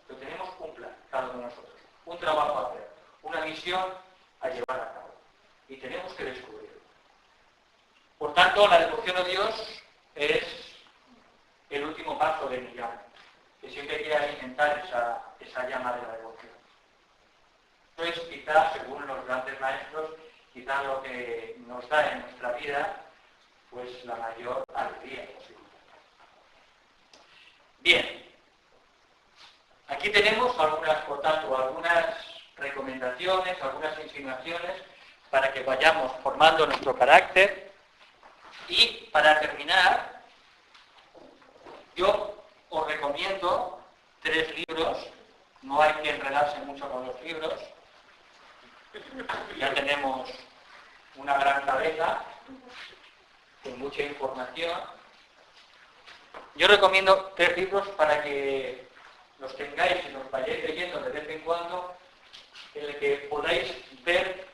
pero tenemos un plan, cada uno de nosotros. Un trabajo a hacer, una misión a llevar a cabo. Y tenemos que descubrirlo. Por tanto, la devoción a Dios es el último paso de mi llama, que siempre quiere alimentar esa llama de la devoción. Esto es quizás, según los grandes maestros, quizás lo que nos da en nuestra vida, pues la mayor alegría posible. Bien, aquí tenemos por tanto, algunas recomendaciones, algunas insinuaciones para que vayamos formando nuestro carácter. Y para terminar, yo os recomiendo 3 libros. No hay que enredarse mucho con los libros. Ya tenemos una gran cabeza con mucha información. Yo recomiendo 3 libros para que los tengáis y los vayáis leyendo de vez en cuando, en el que podáis ver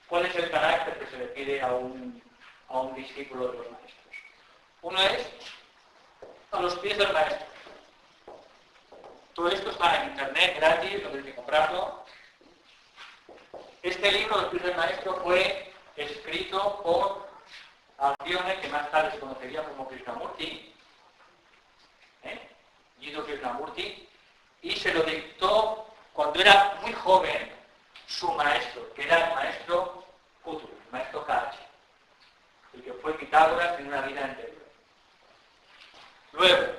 cuál es el carácter que se le pide a un discípulo de los maestros. Uno es A los pies del maestro. Todo esto está en internet, gratis, no tenéis que comprarlo. Este libro, Los pies del maestro, fue escrito por Alcione, que más tarde se conocería como Krishnamurti, Jiddu Krishnamurti, y se lo dictó cuando era muy joven su maestro, que era el maestro Kutu, el maestro Kachi, el que fue Pitágoras en una vida anterior. Luego,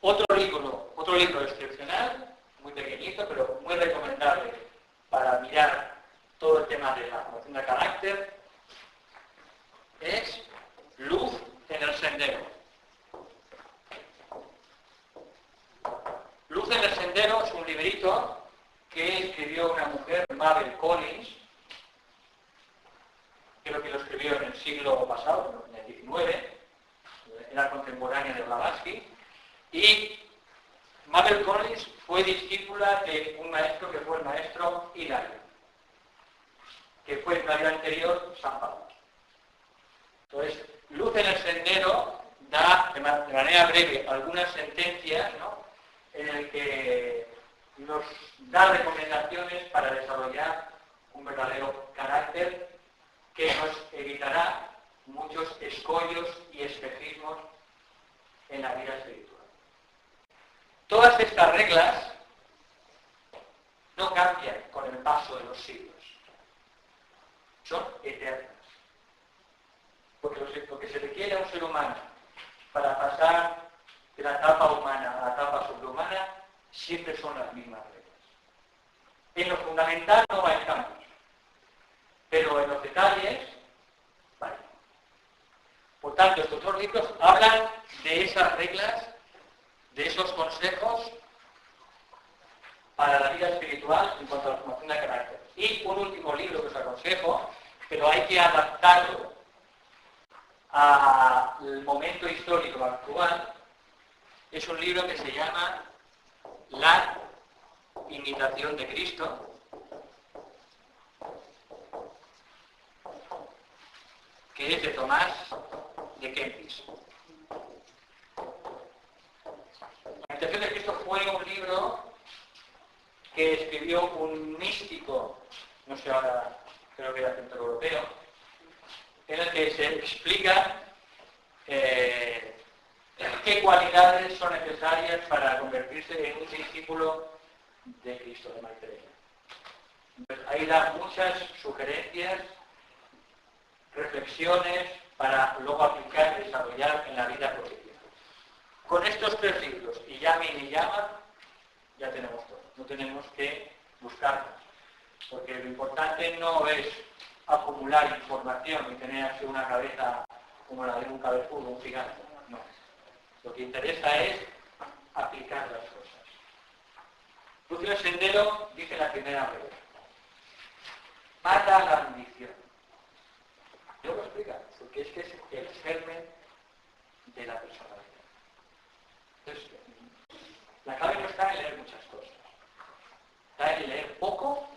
otro libro excepcional, muy pequeñito, pero muy recomendable para mirar todo el tema de la formación de carácter, es Luz en el Sendero. Luz en el Sendero es un librito que escribió una mujer, Mabel Collins, creo que lo escribió en el siglo pasado, en el XIX, era contemporánea de Blavatsky, y Mabel Collins fue discípula de un maestro que fue el maestro Hilario, que fue en la vida anterior San Pablo. Entonces, Luz en el Sendero da de manera breve algunas sentencias, ¿no?, en el que nos da recomendaciones para desarrollar un verdadero carácter que nos evitará muchos escollos y espejismos en la vida espiritual. Todas estas reglas no cambian con el paso de los siglos. Son eternas. Porque lo que se requiere a un ser humano para pasar de la etapa humana a la etapa sobrehumana siempre son las mismas reglas. En lo fundamental no hay cambios, pero en los detalles, vale. Por tanto, estos 2 libros hablan de esas reglas, de esos consejos para la vida espiritual en cuanto a la formación de carácter. Y un último libro que os aconsejo, pero hay que adaptarlo al momento histórico actual, es un libro que se llama La imitación de Cristo, que es de Tomás de Kempis. La imitación de Cristo fue un libro que escribió un místico, no sé ahora, creo que era centroeuropeo, en el que se explica qué cualidades son necesarias para convertirse en un discípulo de Cristo, de Maitreya. Entonces, ahí da muchas sugerencias, reflexiones para luego aplicar y desarrollar en la vida cotidiana. Con estos 3 libros, y Yami y Yama, ya tenemos todo. No tenemos que buscar más. Porque lo importante no es acumular información y tener así una cabeza como la de un cabezudo, un gigante. No. Lo que interesa es aplicar las cosas. Luz en el Sendero dice la primera regla: mata la ambición. Yo lo explico, porque es que es el germen de la personalidad. Entonces, la clave no está en leer muchas cosas. Está en leer poco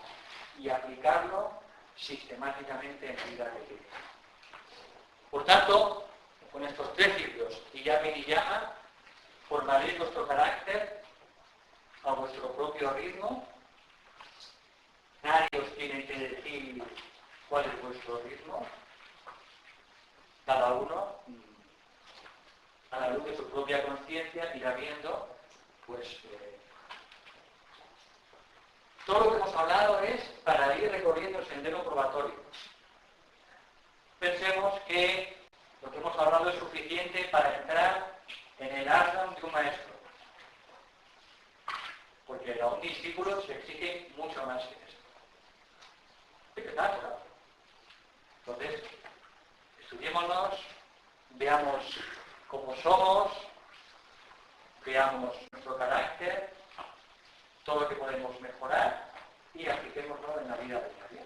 y aplicarlo sistemáticamente en la vida de Cristo. Por tanto, con estos tres ciclos, Iyame y Niyama, formaréis vuestro carácter a vuestro propio ritmo. Nadie os tiene que decir cuál es vuestro ritmo. Cada uno, a la luz de su propia conciencia, irá viendo, pues, todo lo que hemos hablado es para ir recorriendo el sendero probatorio. Pensemos que lo que hemos hablado es suficiente para entrar en el ashram de un maestro. Porque a un discípulo se exige mucho más que esto. ¿Qué tal? Entonces, estudiémonos, veamos cómo somos, veamos nuestro carácter, todo lo que podemos mejorar y apliquémoslo en la vida diaria.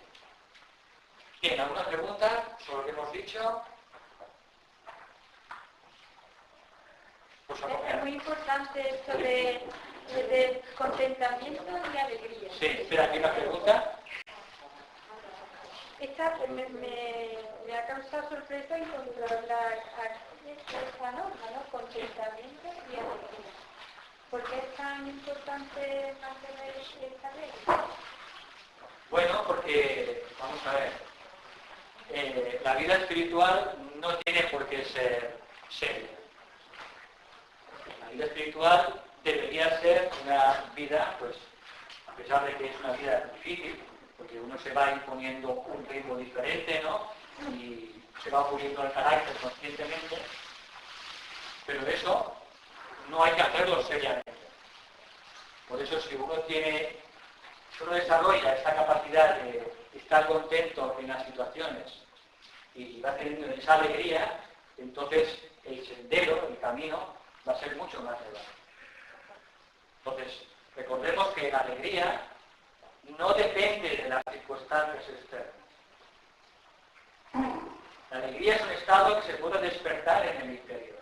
Bien, ¿alguna pregunta sobre lo que hemos dicho? Pues es muy importante esto de contentamiento y alegría. Sí, espera, ¿hay una pregunta? Esta me ha causado sorpresa encontrar esta norma, ¿no? Contentamiento y alegría. ¿Por qué es tan importante mantener esta regla? Bueno, porque, vamos a ver, la vida espiritual no tiene por qué ser seria. La vida espiritual debería ser una vida, pues, a pesar de que es una vida difícil, porque uno se va imponiendo un ritmo diferente, ¿no? Y se va puliendo el carácter conscientemente, pero eso no hay que hacerlo seriamente. Por eso si uno desarrolla esa capacidad de estar contento en las situaciones y va teniendo esa alegría, entonces el sendero, el camino, va a ser mucho más elevado. Entonces, recordemos que la alegría no depende de las circunstancias externas. La alegría es un estado que se puede despertar en el interior.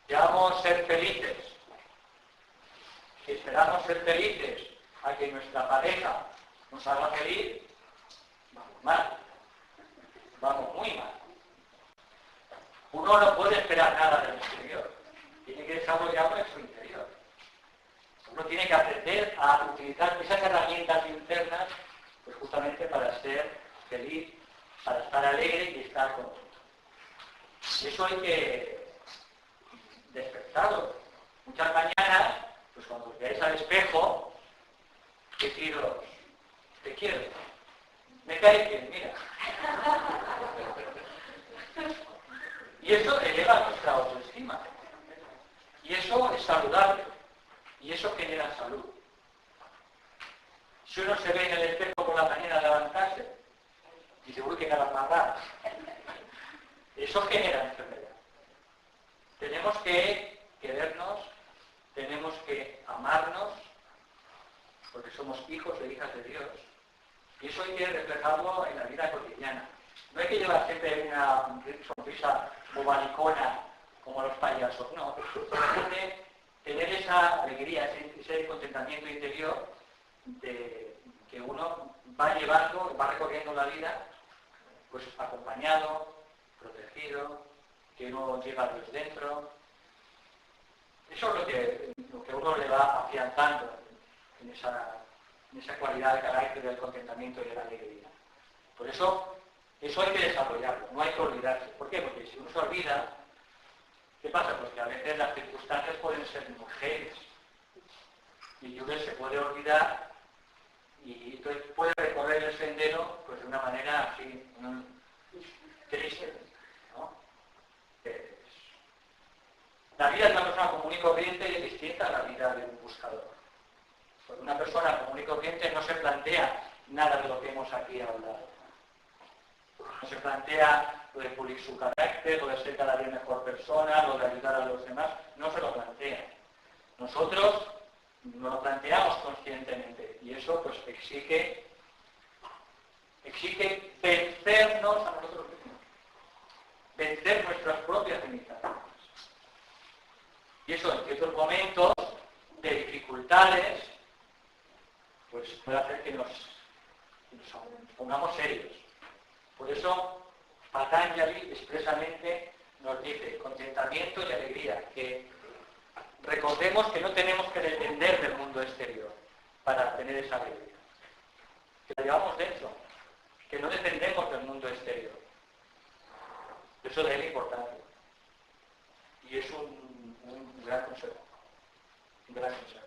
Llamamos ser felices. Si esperamos ser felices a que nuestra pareja nos haga feliz, vamos mal. Vamos muy mal. Uno no puede esperar nada del exterior. Tiene que desarrollarlo en su interior. Uno tiene que aprender a utilizar esas herramientas internas, pues justamente para ser feliz, para estar alegre y estar contento. Y eso hay que despertarlo. Muchas mañanas, pues cuando os veáis al espejo, deciros, te quiero, me caes bien, mira. Y eso eleva nuestra autoestima. Y eso es saludable. Y eso genera salud. Si uno se ve en el espejo por la mañana levantarse, y seguro que cada más raro, eso genera enfermedad. Tenemos que querernos, tenemos que amarnos, porque somos hijos e hijas de Dios. Y eso hay que reflejarlo en la vida cotidiana. No hay que llevar siempre una sonrisa bobalicona como los payasos, no. Solamente tener esa alegría, ese contentamiento interior de que uno va llevando, va recorriendo la vida, pues acompañado, protegido, que uno lleva a Dios dentro. Eso es lo que uno le va afianzando en esa cualidad de carácter del contentamiento y de la alegría. Por eso hay que desarrollarlo, no hay que olvidarse. ¿Por qué? Porque si uno se olvida, ¿qué pasa? Pues que a veces las circunstancias pueden ser muy heavies. Y uno se puede olvidar y entonces puede recorrer el sendero pues de una manera así, triste, ¿no? La vida de una persona común y corriente es distinta a la vida de un buscador. Porque una persona común y corriente no se plantea nada de lo que hemos aquí hablado. No se plantea lo de pulir su carácter, lo de ser cada día mejor persona, lo de ayudar a los demás. No se lo plantea. Nosotros nos lo planteamos conscientemente y eso pues exige vencernos a nosotros mismos. Vencer nuestras propias limitaciones. Y eso en ciertos momentos de dificultades pues puede hacer que nos pongamos serios. Por eso Patanjali expresamente nos dice contentamiento y alegría, que recordemos que no tenemos que depender del mundo exterior para tener esa alegría. Que la llevamos dentro, que no dependemos del mundo exterior. Eso de él importante. Y es un gran consejo. Un gran consejo.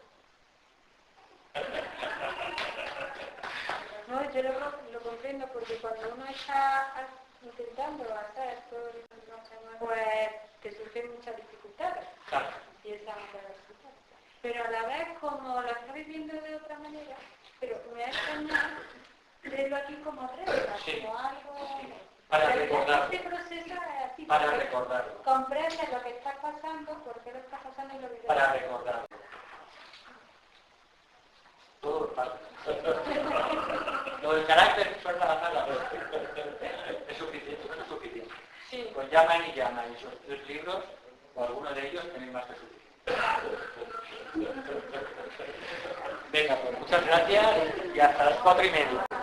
No, yo lo comprendo porque cuando uno está intentando hacer todo lo que pues te surgen muchas dificultades. Claro. Empiezan a dar dificultades. Pero a la vez, como lo estás viviendo de otra manera, pero me ha enseñado verlo aquí como regla, Sí. como algo... Sí. Para recordarlo. Este proceso es así. Para porque recordarlo. comprendes lo que está pasando, por qué lo está pasando y lo que Para recordarlo. Todo es parte. Lo del carácter suena la mala. Es suficiente, no es suficiente. Sí. Con Llaman y Llama y esos 3 libros, o alguno de ellos, tenéis más que suficiente. Venga, pues muchas gracias y hasta las 4:30.